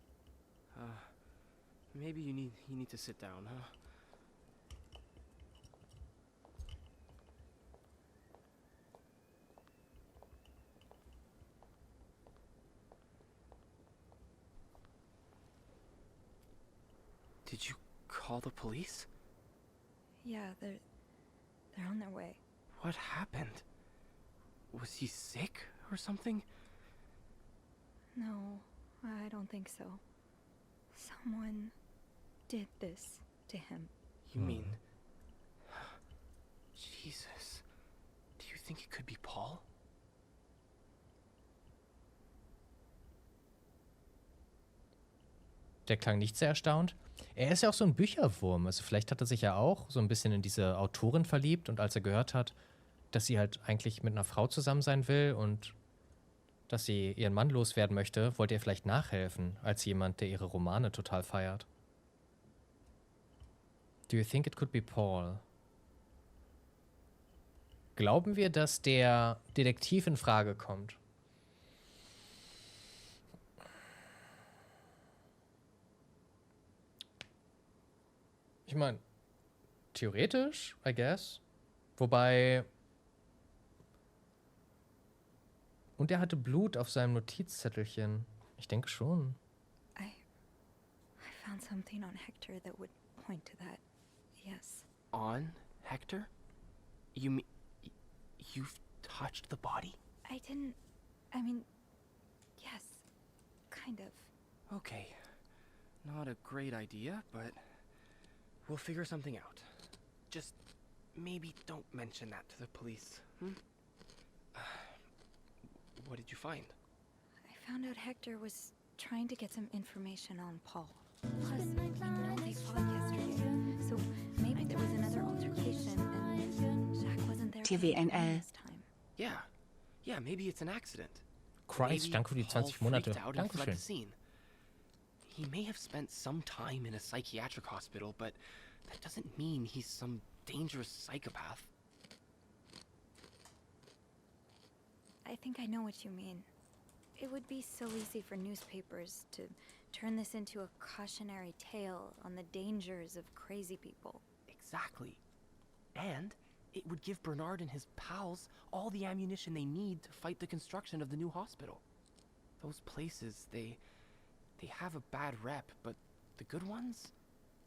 Maybe you need to sit down, huh? Did you call the police? Yeah, they're on their way. What happened? Was he sick or something? No, I don't think so. Someone did this to him. You mean... Jesus. Do you think it could be Paul? Der klang nicht sehr erstaunt. Er ist ja auch so ein Bücherwurm. Also vielleicht hat er sich ja auch so ein bisschen in diese Autorin verliebt. Und als er gehört hat, dass sie halt eigentlich mit einer Frau zusammen sein will und dass sie ihren Mann loswerden möchte, wollte er vielleicht nachhelfen, als jemand, der ihre Romane total feiert. Do you think it could be Paul? Glauben wir, dass der Detektiv in Frage kommt? Ich meine, theoretisch, I guess. Wobei... Und er hatte Blut auf seinem Notizzettelchen. Ich denke schon. I found something on Hector that would point to that. Yes. On Hector? You mean you've touched the body? I didn't. I mean, yes. Kind of. Okay. Not a great idea, but we'll figure something out. Just maybe don't mention that to the police. What did you find? I found out Hector was trying to get some information on Paul. Plus, we know they fought yesterday, so maybe there was another altercation and Jack wasn't there TVNL. this time. Yeah, maybe it's an accident. Christ, Maybe danke für die Paul 20 Monate. freaked out and fled Dankeschön. the scene. He may have spent some time in a psychiatric hospital, but that doesn't mean he's some dangerous psychopath. I think I know what you mean. It would be so easy for newspapers to turn this into a cautionary tale on the dangers of crazy people. Exactly. And it would give Bernard and his pals all the ammunition they need to fight the construction of the new hospital. Those places, they have a bad rep, but the good ones,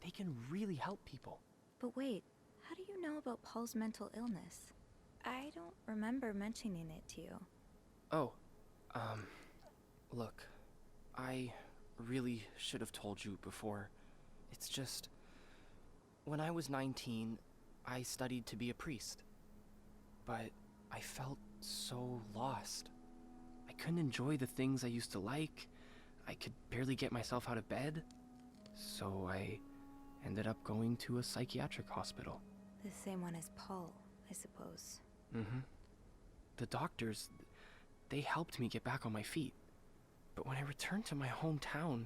they can really help people. But wait, how do you know about Paul's mental illness? I don't remember mentioning it to you. Oh, look, I really should have told you before. It's just, when I was 19, I studied to be a priest. But I felt so lost. I couldn't enjoy the things I used to like. I could barely get myself out of bed. So I ended up going to a psychiatric hospital. The same one as Paul, I suppose. The doctors, they helped me get back on my feet. But when I returned to my hometown,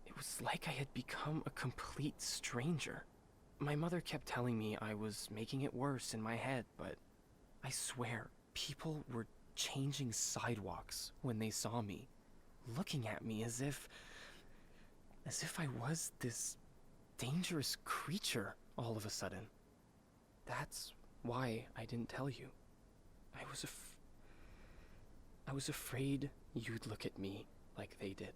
it was like I had become a complete stranger. My mother kept telling me I was making it worse in my head, but I swear, people were changing sidewalks when they saw me, looking at me as if I was this dangerous creature all of a sudden. That's why I didn't tell you. I was afraid you'd look at me like they did.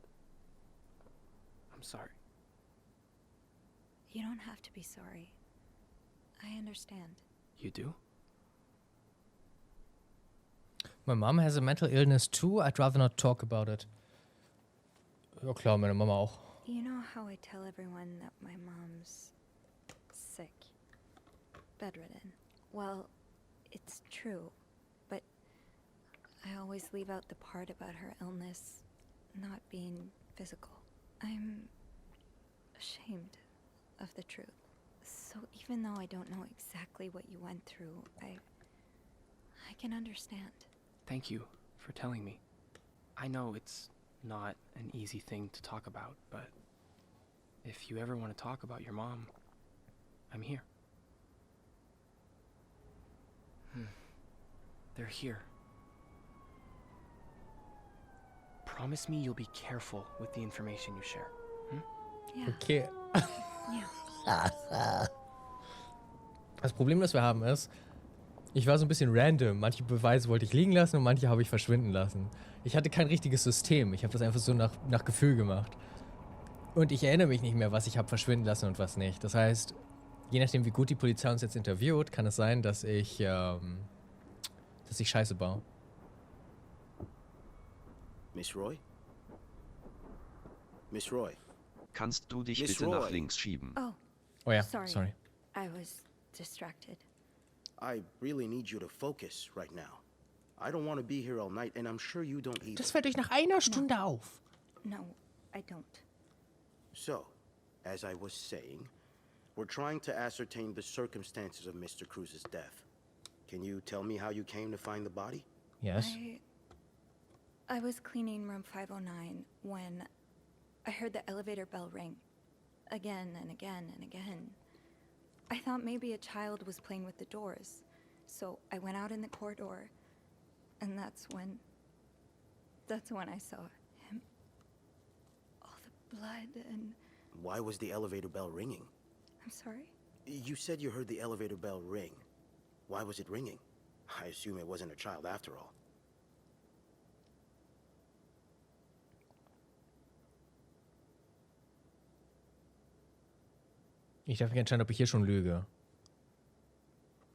I'm sorry. You don't have to be sorry. I understand. You do? My mom has a mental illness too. I'd rather not talk about it. Ja klar, meine Mama auch. You know how I tell everyone that my mom's sick, bedridden? Well, it's true, but I always leave out the part about her illness not being physical. I'm ashamed of the truth. So even though I don't know exactly what you went through, I can understand. Thank you for telling me. I know it's not an easy thing to talk about, but if you ever want to talk about your mom, I'm here. They're here. Promise me you'll be careful with the information you share. Yeah. Okay. Yeah. Das Problem, das wir haben, ist, ich war so ein bisschen random. Manche Beweise wollte ich liegen lassen und manche habe ich verschwinden lassen. Ich hatte kein richtiges System. Ich habe das einfach so nach Gefühl gemacht. Und ich erinnere mich nicht mehr, was ich habe verschwinden lassen und was nicht. Das heißt, je nachdem, wie gut die Polizei uns jetzt interviewt, kann es sein, dass ich Scheiße baue. Miss Roy? Miss Roy? Kannst du dich Miss bitte nach Roy. links schieben? Oh ja, Sorry. I was distracted. I really need you to focus right now. I don't want to be here all night, and I'm sure you don't either. Das fällt euch nach einer Stunde auf. No, I don't. So, as I was saying, we're trying to ascertain the circumstances of Mr. Cruz's death. Can you tell me how you came to find the body? Yes. I was cleaning room 509 when I heard the elevator bell ring. Again and again and again. I thought maybe a child was playing with the doors, so I went out in the corridor, and that's when I saw him. All the blood and... Why was the elevator bell ringing? I'm sorry? You said you heard the elevator bell ring. Why was it ringing? I assume it wasn't a child after all. Ich darf mich entscheiden, ob ich hier schon lüge.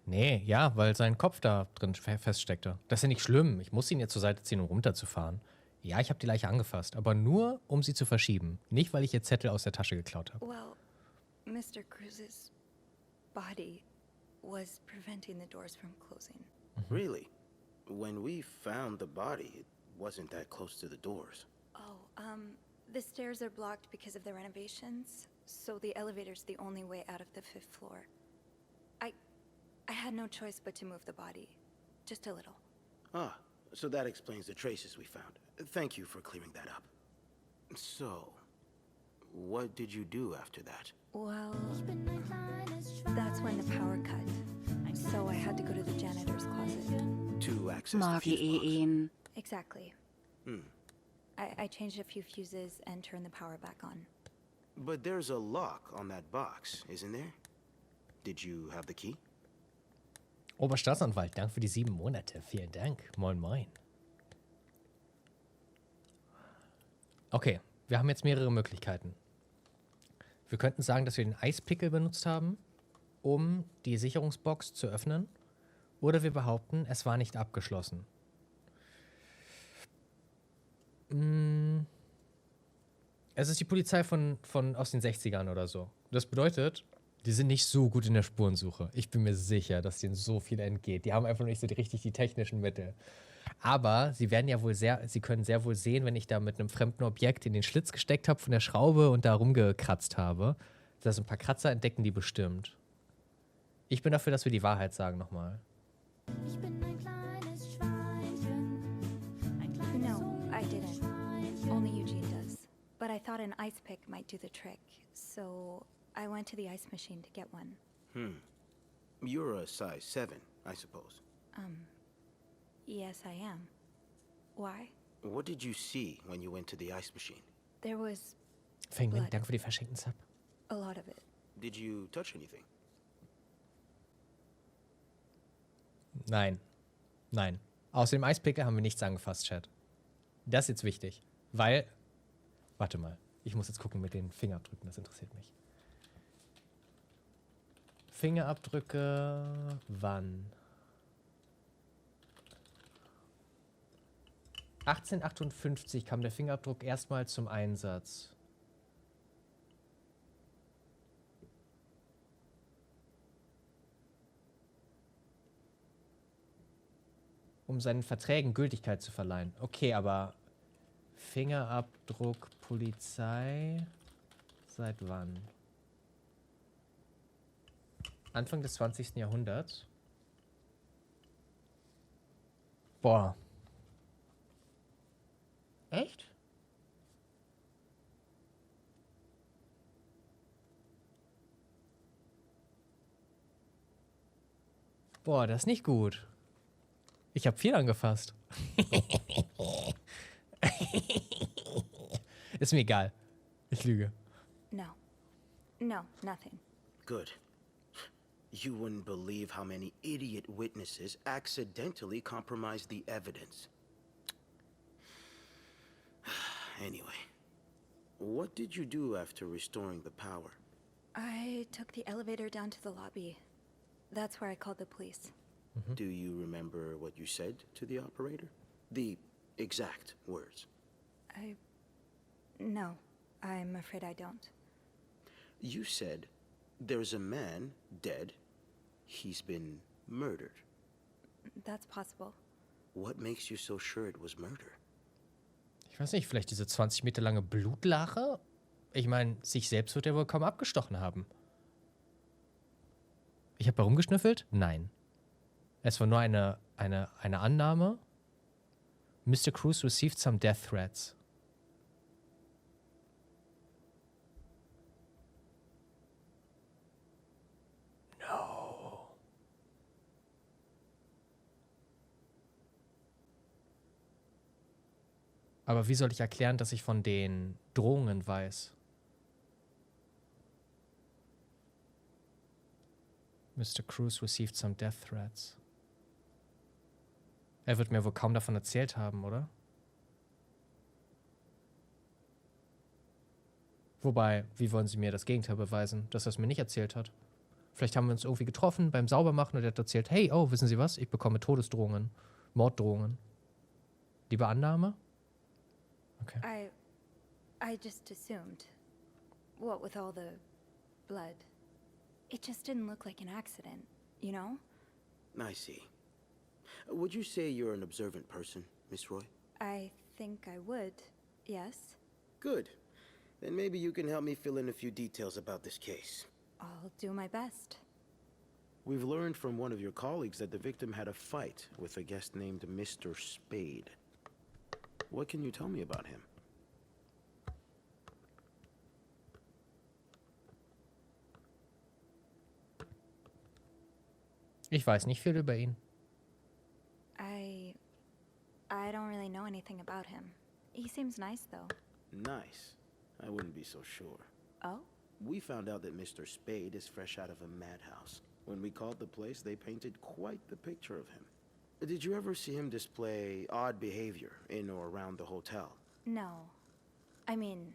Nee, ja, weil sein Kopf da drin feststeckte. Das ist ja nicht schlimm. Ich muss ihn jetzt zur Seite ziehen, um runterzufahren. Ja, ich habe die Leiche angefasst, aber nur, um sie zu verschieben. Nicht, weil ich ihr Zettel aus der Tasche geklaut habe. Well, Mr. Cruz's body was preventing the doors from closing. Really? When we found the body, it wasn't that close to the doors. Oh, the stairs are blocked because of the renovations, so the elevator's the only way out of the 5th floor. I had no choice but to move the body. Just a little. Ah, so that explains the traces we found. Thank you for clearing that up. So, what did you do after that? Well, that's when the power cut. So I had to go to the janitor's closet. To access the Mag fuse ihr box. ihn? Exactly. I changed a few fuses and turned the power back on. But there's a lock on that box, isn't there? Did you have the key? Oberstaatsanwalt, Dank für die 7 Monate. Vielen Dank. Moin, moin. Okay, wir haben jetzt mehrere Möglichkeiten. Wir könnten sagen, dass wir den Eispickel benutzt haben, um die Sicherungsbox zu öffnen. Oder wir behaupten, es war nicht abgeschlossen. Es ist die Polizei aus den 60ern oder so. Das bedeutet, die sind nicht so gut in der Spurensuche. Ich bin mir sicher, dass denen so viel entgeht. Die haben einfach nicht so richtig die technischen Mittel. Aber sie können sehr wohl sehen, wenn ich da mit einem fremden Objekt in den Schlitz gesteckt habe von der Schraube und da rumgekratzt habe. Da sind ein paar Kratzer, entdecken die bestimmt. Ich bin dafür, dass wir die Wahrheit sagen nochmal. Ich bin ein kleines Schweinchen. Ein kleines No, I didn't. Schweinchen. Only Eugene does. But I thought an ice pick might do the trick, so I went to the ice machine to get one. You're a size 7, I suppose. Yes, I am. Why? What did you see when you went to the ice machine? There was Fengmin, Blood. danke für die verschenkten Sub. a lot of it. Did you touch anything? Nein. Nein. Außer dem Eispickel haben wir nichts angefasst, Chat. Das ist jetzt wichtig. Weil. Warte mal. Ich muss jetzt gucken mit den Fingerabdrücken, das interessiert mich. Fingerabdrücke. Wann? 1858 kam der Fingerabdruck erstmal zum Einsatz. Um seinen Verträgen Gültigkeit zu verleihen. Okay, aber Fingerabdruck, Polizei, seit wann? Anfang des 20. Jahrhunderts? Boah. Echt? Boah, das ist nicht gut. Ich habe 4 angefasst. Ist mir egal. Ich lüge. No. No, nothing. Good. You wouldn't believe how many idiot witnesses accidentally compromised the evidence. Anyway, what did you do after restoring the power? I took the elevator down to the lobby. That's where I called the police. Do you remember what you said to the operator? The exact words. No, I'm afraid I don't. You said, there's a man dead. He's been murdered. That's possible. What makes you so sure it was murder? Ich weiß nicht, vielleicht diese 20 Meter lange Blutlache? Ich meine, sich selbst wird er wohl kaum abgestochen haben. Ich habe herumgeschnüffelt? Nein. Es war nur eine Annahme. Mr. Cruz received some death threats. No. Aber wie soll ich erklären, dass ich von den Drohungen weiß? Mr. Cruz received some death threats. Er wird mir wohl kaum davon erzählt haben, oder? Wobei, wie wollen Sie mir das Gegenteil beweisen, dass er es mir nicht erzählt hat? Vielleicht haben wir uns irgendwie getroffen beim Saubermachen und er hat erzählt, hey, oh, wissen Sie was? Ich bekomme Todesdrohungen, Morddrohungen. Liebe Annahme? Okay. I just assumed. What with all the blood. It just didn't look like an accident, you know? I see. Would you say you're an observant person, Miss Roy? I think I would, yes. Good. Then maybe you can help me fill in a few details about this case. I'll do my best. We've learned from one of your colleagues that the victim had a fight with a guest named Mr. Spade. What can you tell me about him? Ich weiß nicht viel über ihn. I don't really know anything about him. He seems nice, though. Nice. I wouldn't be so sure. Oh? We found out that Mr. Spade is fresh out of a madhouse. When we called the place, they painted quite the picture of him. Did you ever see him display odd behavior in or around the hotel? No. I mean,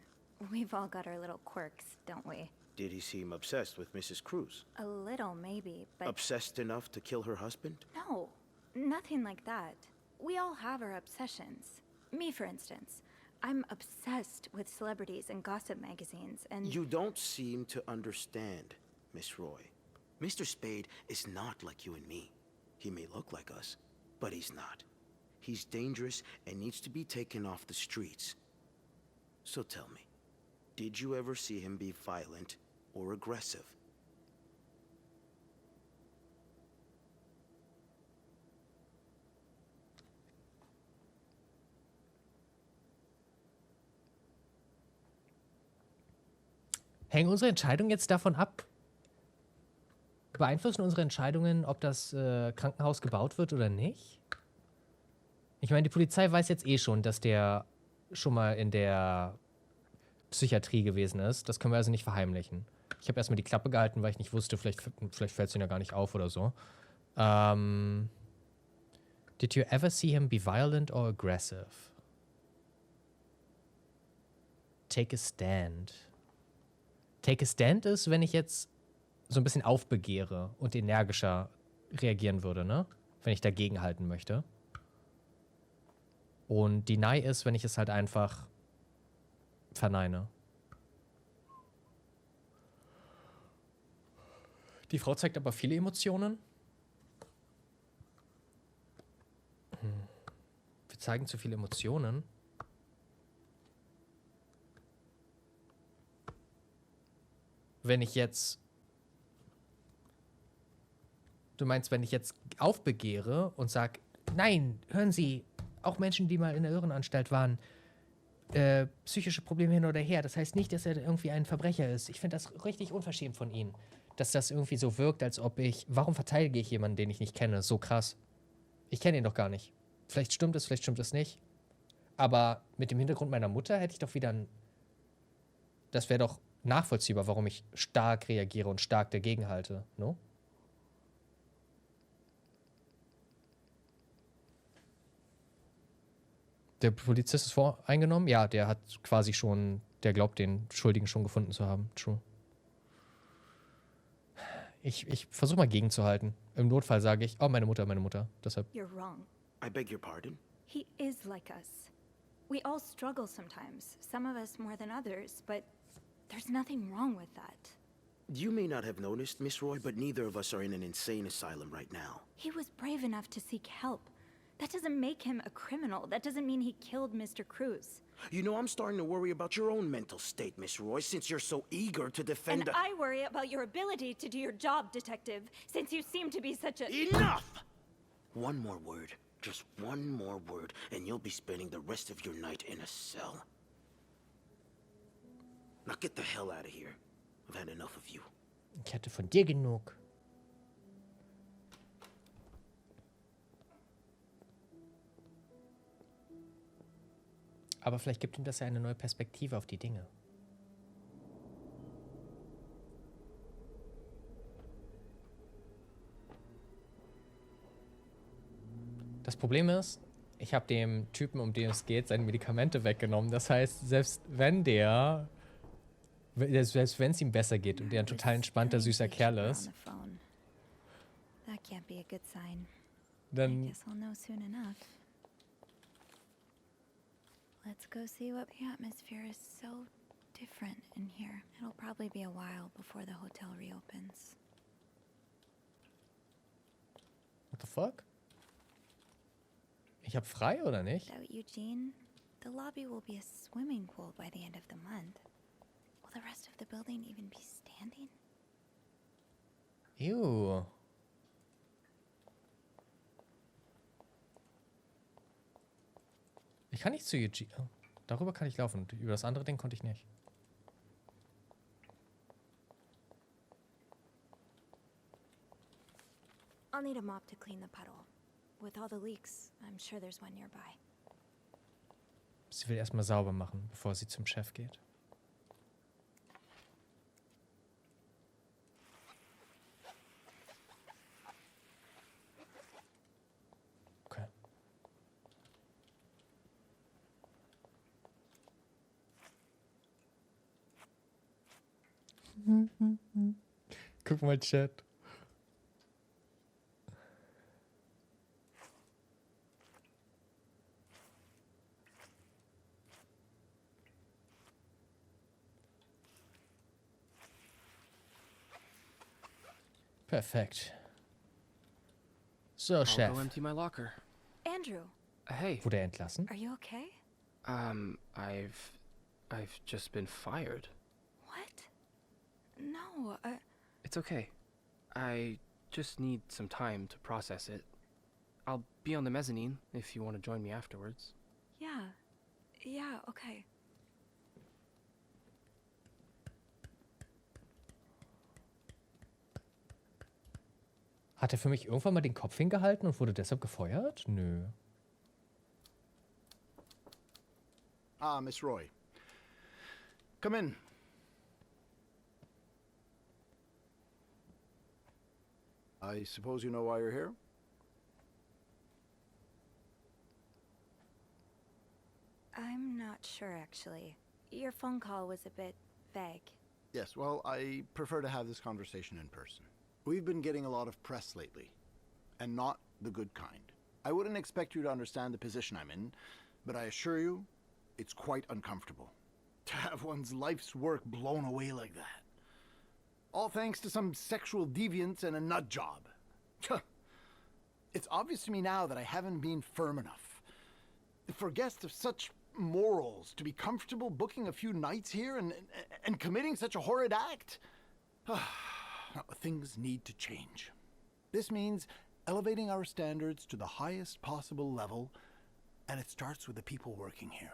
we've all got our little quirks, don't we? Did he seem obsessed with Mrs. Cruz? A little, maybe, but... Obsessed enough to kill her husband? No, nothing like that. We all have our obsessions. Me, for instance. I'm obsessed with celebrities and gossip magazines, and... You don't seem to understand, Miss Roy. Mr. Spade is not like you and me. He may look like us, but he's not. He's dangerous and needs to be taken off the streets. So tell me, did you ever see him be violent or aggressive? Hängen unsere Entscheidungen jetzt davon ab? Beeinflussen unsere Entscheidungen, ob das Krankenhaus gebaut wird oder nicht? Ich meine, die Polizei weiß jetzt eh schon, dass der schon mal in der Psychiatrie gewesen ist. Das können wir also nicht verheimlichen. Ich habe erstmal die Klappe gehalten, weil ich nicht wusste, vielleicht fällt es ihnen ja gar nicht auf oder so. Did you ever see him be violent or aggressive? Take a stand. Take a stand ist, wenn ich jetzt so ein bisschen aufbegehre und energischer reagieren würde, ne? Wenn ich dagegen halten möchte. Und deny ist, wenn ich es halt einfach verneine. Die Frau zeigt aber viele Emotionen. Wir zeigen zu viele Emotionen. Wenn ich jetzt... Du meinst, wenn ich jetzt aufbegehre und sage, nein, hören Sie, auch Menschen, die mal in der Irrenanstalt waren, psychische Probleme hin oder her, das heißt nicht, dass er irgendwie ein Verbrecher ist. Ich finde das richtig unverschämt von Ihnen, dass das irgendwie so wirkt, als ob warum verteidige ich jemanden, den ich nicht kenne, so krass? Ich kenne ihn doch gar nicht. Vielleicht stimmt es nicht. Aber mit dem Hintergrund meiner Mutter hätte ich doch wieder das wäre doch nachvollziehbar, warum ich stark reagiere und stark dagegen halte, no? Der Polizist ist voreingenommen? Ja, der hat quasi schon, der glaubt, den Schuldigen schon gefunden zu haben. True. Ich versuche mal gegenzuhalten. Im Notfall sage ich, oh, meine Mutter. Deshalb. You're wrong. I beg your pardon? He is like us. We all struggle sometimes, some of us more than others, but there's nothing wrong with that. You may not have noticed, Miss Roy, but neither of us are in an insane asylum right now. He was brave enough to seek help. That doesn't make him a criminal. That doesn't mean he killed Mr. Cruz. You know, I'm starting to worry about your own mental state, Miss Roy, since you're so eager to defend And I worry about your ability to do your job, Detective, since you seem to be such a... Enough! One more word, just one more word, and you'll be spending the rest of your night in a cell. Now get the hell out of here. I've had enough of you. Ich hatte von dir genug. Aber vielleicht gibt ihm das ja eine neue Perspektive auf die Dinge. Das Problem ist, ich habe dem Typen, um den es geht, seine Medikamente weggenommen. Das heißt, selbst wenn es ihm besser geht und der ein total entspannter, süßer Kerl ist, That can't be a good sign. I dann guess I'll know soon enough. Let's go see what the atmosphere is so different in here. It'll probably be a while before the hotel reopens. what the fuck? Ich hab frei oder nicht? Without Eugene, the lobby will be a swimming pool by the end of the month. Will the rest of the building even be standing? Ew. Ich kann nicht zu Eugene. Oh, darüber kann ich laufen. Und über das andere Ding konnte ich nicht. I'll need a mop to clean the puddle. With all the leaks, I'm sure there's one nearby. Sie will erstmal sauber machen, bevor sie zum Chef geht. Okay. Guck mal, Chat. Perfekt. So, I'll Chef. go empty my locker. Andrew, Hey, Wurde er entlassen? are you okay? I've just been fired. What? No, It's okay. I just need some time to process it. I'll be on the mezzanine if you want to join me afterwards. yeah, okay. Hat er für mich irgendwann mal den Kopf hingehalten und wurde deshalb gefeuert? Nö. Ah, Miss Roy. Come in. I suppose you know why you're here? I'm not sure, actually. Your phone call was a bit vague. Yes, well, I prefer to have this conversation in person. We've been getting a lot of press lately, and not the good kind. I wouldn't expect you to understand the position I'm in, but I assure you, it's quite uncomfortable. To have one's life's work blown away like that. All thanks to some sexual deviance and a nut job. It's obvious to me now that I haven't been firm enough. For guests of such morals to be comfortable booking a few nights here and committing such a horrid act. Things need to change. This means elevating our standards to the highest possible level, and it starts with the people working here.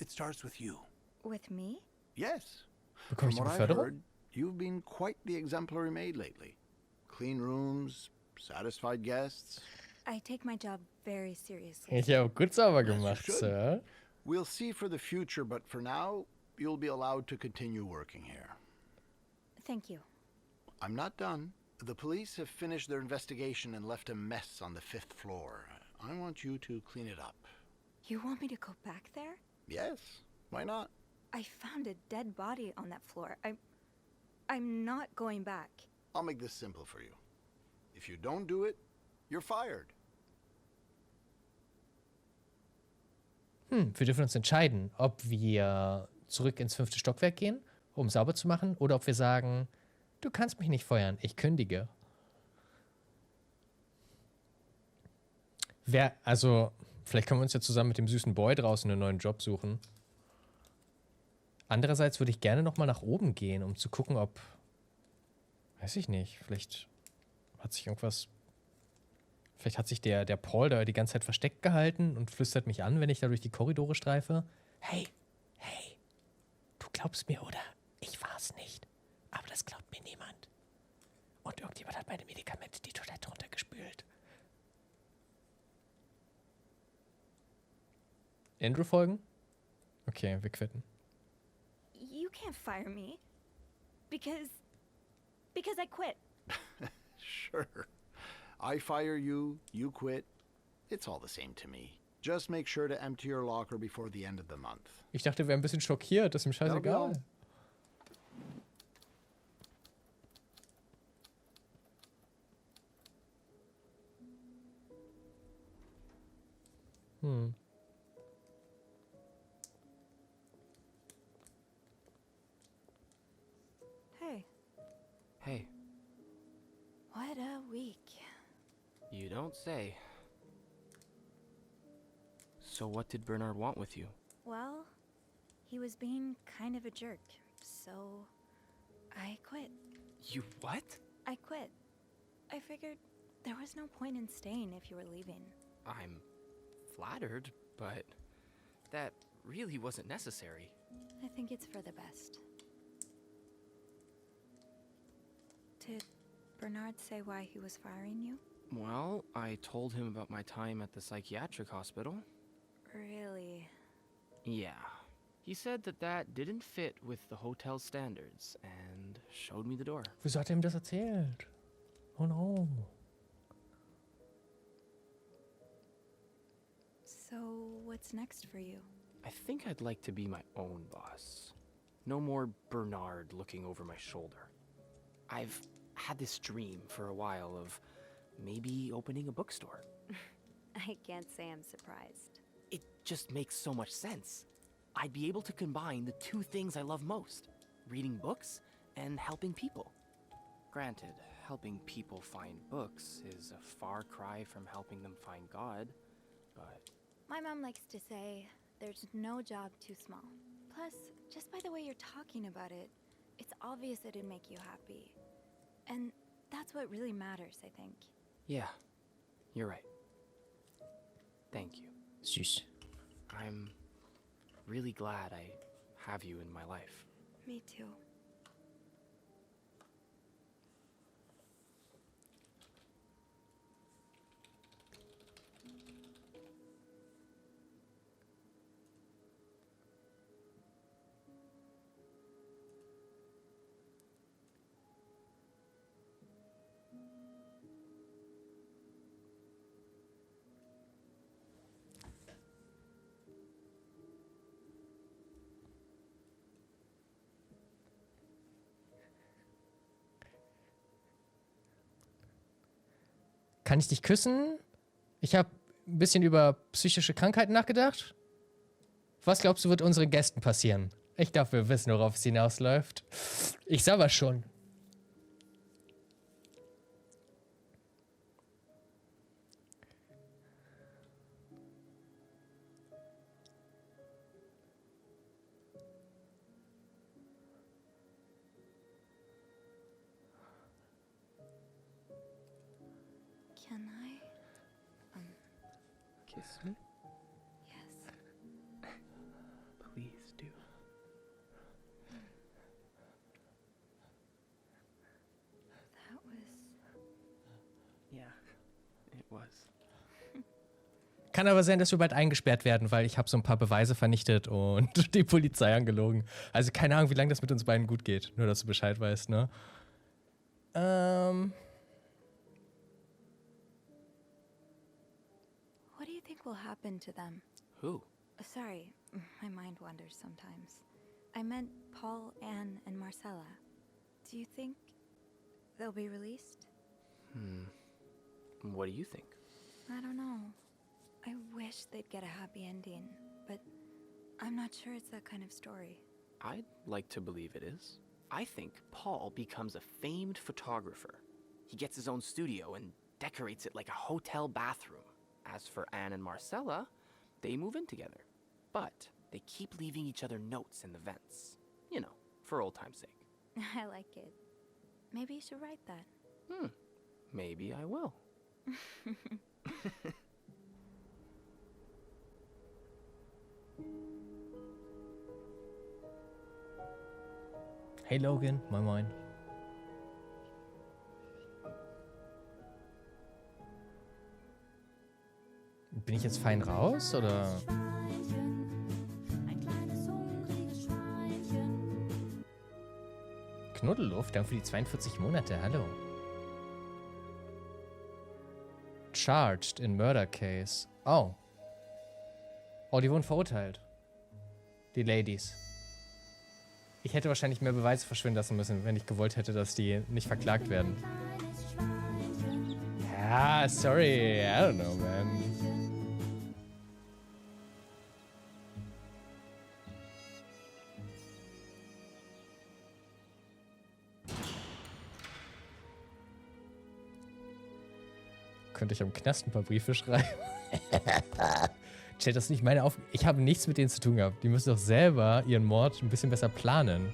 It starts with you. With me? Yes. Bekomme ich die From what I've Beförderung? heard, you've been quite the exemplary maid lately. Clean rooms, satisfied guests. I take my job very seriously. Ich habe gut sauber As you gemacht, should. Sir. We'll see for the future, but for now, you'll be allowed to continue working here. Thank you. I'm not done. The police have finished their investigation and left a mess on the 5th floor. I want you to clean it up. You want me to go back there? Yes, why not? I found a dead body on that floor. I'm not going back. I'll make this simple for you. If you don't do it, you're fired. Wir dürfen uns entscheiden, ob wir zurück ins 5. Stockwerk gehen, um sauber zu machen, oder ob wir sagen, du kannst mich nicht feuern, ich kündige. Vielleicht können wir uns ja zusammen mit dem süßen Boy draußen einen neuen Job suchen. Andererseits würde ich gerne noch mal nach oben gehen, um zu gucken, ob, weiß ich nicht, vielleicht hat sich der Paul da die ganze Zeit versteckt gehalten und flüstert mich an, wenn ich da durch die Korridore streife. Hey, du glaubst mir, oder? Ich war's nicht. Aber das glaubt mir niemand. Und irgendjemand hat meine Medikamente die Toilette runtergespült. Andrew folgen? Okay, wir quitten. You can't fire me. Because I quit. Sure. I fire you, you quit. It's all the same to me. Just make sure to empty your locker before the end of the month. Ich dachte, wir wären ein bisschen schockiert. Das ist ihm scheißegal. Hey, Hey, what a week. you don't say. So what did Bernard want with you? Well, he was being kind of a jerk, so I quit. You what? I quit. I figured there was no point in staying if you were leaving. I'm flattered, but that really wasn't necessary. I think it's for the best. Did Bernard say why he was firing you? Well, I told him about my time at the psychiatric hospital. Really? Yeah. He said that didn't fit with the hotel standards and showed me the door. Wieso hat er ihm das erzählt? Oh no. So, what's next for you? I think I'd like to be my own boss. No more Bernard looking over my shoulder. I've had this dream for a while of maybe opening a bookstore. I can't say I'm surprised. It just makes so much sense. I'd be able to combine the two things I love most, reading books and helping people. Granted, helping people find books is a far cry from helping them find God, but... My mom likes to say, there's no job too small. Plus, just by the way you're talking about it, it's obvious it'd make you happy. And that's what really matters, I think. Yeah, you're right. Thank you. Süß. I'm really glad I have you in my life. Me too. Kann ich dich küssen? Ich habe ein bisschen über psychische Krankheiten nachgedacht. Was glaubst du, wird unseren Gästen passieren? Ich glaube, wir wissen, worauf es hinausläuft. Ich sah was schon. Can I? Kiss me? Yes. Please do. That was... Yeah, it was. Kann aber sein, dass wir bald eingesperrt werden, weil ich habe so ein paar Beweise vernichtet und die Polizei angelogen. Also keine Ahnung, wie lange das mit uns beiden gut geht. Nur, dass du Bescheid weißt, ne? What do you think will happen to them? Who? Sorry, my mind wanders sometimes. I meant Paul, Anne, and Marcella. Do you think they'll be released? What do you think? I don't know. I wish they'd get a happy ending, but I'm not sure it's that kind of story. I'd like to believe it is. I think Paul becomes a famed photographer. He gets his own studio and decorates it like a hotel bathroom. As for Anne and Marcella, they move in together. But they keep leaving each other notes in the vents. You know, for old time's sake. I like it. Maybe you should write that. Maybe I will. Hey Logan, moin moin. Bin ich jetzt fein raus, oder? Ein kleines hungriges Schweinchen. Knuddelluft, danke für die 42 Monate, hallo. charged in murder case. Oh. Oh, die wurden verurteilt. Die Ladies. Ich hätte wahrscheinlich mehr Beweise verschwinden lassen müssen, wenn ich gewollt hätte, dass die nicht verklagt werden. Ja, sorry. I don't know, man. Könnte ich am Knast ein paar Briefe schreiben? Chat, das ist nicht meine Aufgabe. Ich habe nichts mit denen zu tun gehabt. Die müssen doch selber ihren Mord ein bisschen besser planen.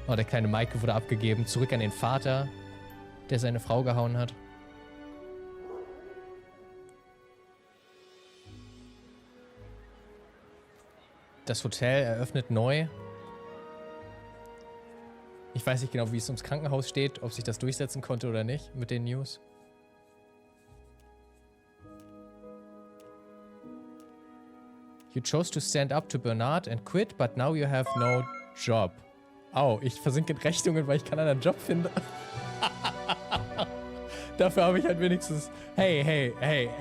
Oh, der kleine Michael wurde abgegeben. Zurück an den Vater, der seine Frau gehauen hat. Das Hotel eröffnet neu. Ich weiß nicht genau, wie es ums Krankenhaus steht, ob sich das durchsetzen konnte oder nicht mit den News. You chose to stand up to Bernard and quit, but now you have no job. Oh, ich versinke in Rechnungen, weil ich keinen anderen Job finde. Dafür habe ich halt wenigstens... Hey,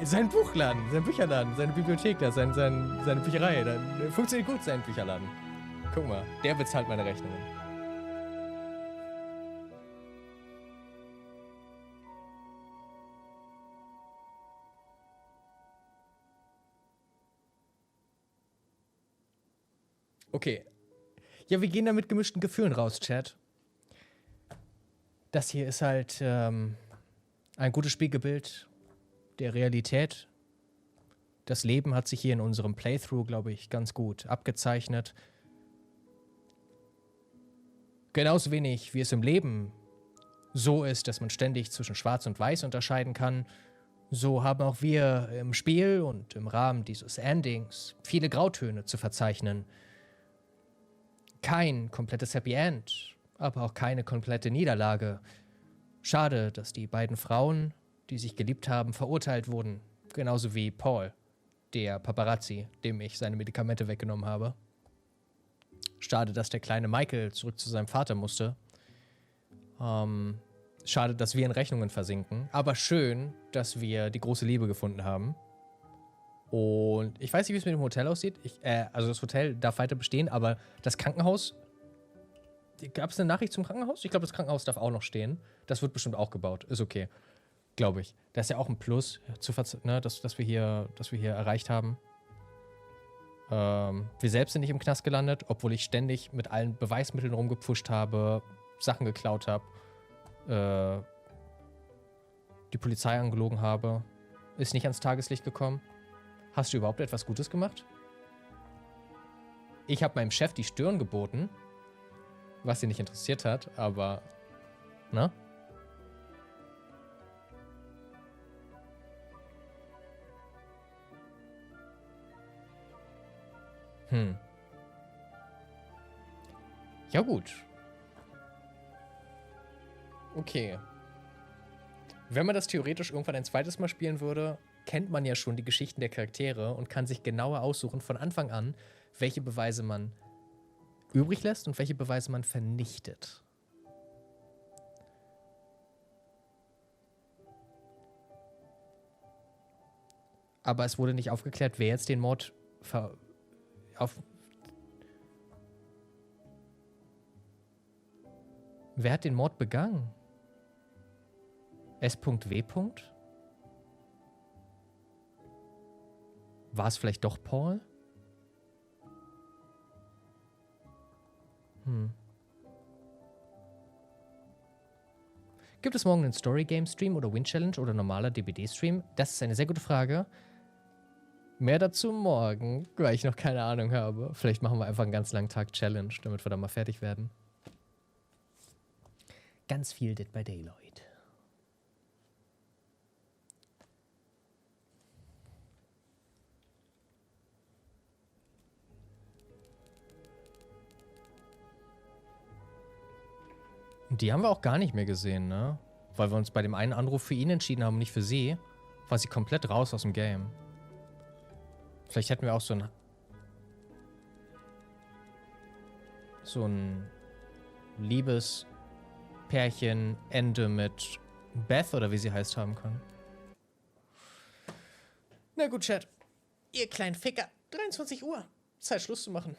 sein Buchladen, sein Bücherladen, seine Bibliothek da, seine Bücherei. Dann funktioniert gut, sein Bücherladen. Guck mal, der bezahlt meine Rechnungen. Okay. Ja, wir gehen da mit gemischten Gefühlen raus, Chat. Das hier ist halt ein gutes Spiegelbild der Realität. Das Leben hat sich hier in unserem Playthrough, glaube ich, ganz gut abgezeichnet. Genauso wenig wie es im Leben so ist, dass man ständig zwischen Schwarz und Weiß unterscheiden kann, so haben auch wir im Spiel und im Rahmen dieses Endings viele Grautöne zu verzeichnen. Kein komplettes Happy End, aber auch keine komplette Niederlage. Schade, dass die beiden Frauen, die sich geliebt haben, verurteilt wurden. Genauso wie Paul, der Paparazzi, dem ich seine Medikamente weggenommen habe. Schade, dass der kleine Michael zurück zu seinem Vater musste. Schade, dass wir in Rechnungen versinken. Aber schön, dass wir die große Liebe gefunden haben. Und ich weiß nicht, wie es mit dem Hotel aussieht. Also das Hotel darf weiter bestehen, aber das Krankenhaus... Gab es eine Nachricht zum Krankenhaus? Ich glaube, das Krankenhaus darf auch noch stehen. Das wird bestimmt auch gebaut. Ist okay. Glaube ich. Das ist ja auch ein Plus, dass wir hier erreicht haben. Wir selbst sind nicht im Knast gelandet, obwohl ich ständig mit allen Beweismitteln rumgepfuscht habe, Sachen geklaut habe, die Polizei angelogen habe. Ist nicht ans Tageslicht gekommen. Hast du überhaupt etwas Gutes gemacht? Ich habe meinem Chef die Stirn geboten, was ihn nicht interessiert hat, aber, ne? Ja gut. Okay. Wenn man das theoretisch irgendwann ein zweites Mal spielen würde, kennt man ja schon die Geschichten der Charaktere und kann sich genauer aussuchen von Anfang an, welche Beweise man übrig lässt und welche Beweise man vernichtet. Aber es wurde nicht aufgeklärt, wer jetzt den Mord Wer hat den Mord begangen? S.W. War es vielleicht doch Paul? Gibt es morgen einen Story-Game-Stream oder Win-Challenge oder normaler DBD-Stream? Das ist eine sehr gute Frage. Mehr dazu morgen, weil ich noch keine Ahnung habe. Vielleicht machen wir einfach einen ganz langen Tag Challenge, damit wir dann mal fertig werden. Ganz viel Dead by Daylight. Die haben wir auch gar nicht mehr gesehen, ne? Weil wir uns bei dem einen Anruf für ihn entschieden haben, nicht für sie. War sie komplett raus aus dem Game. Vielleicht hätten wir auch so ein Liebespärchen-Ende mit Beth oder wie sie heißt haben können. Na gut, Chat. Ihr kleinen Ficker. 23 Uhr. Zeit, Schluss zu machen.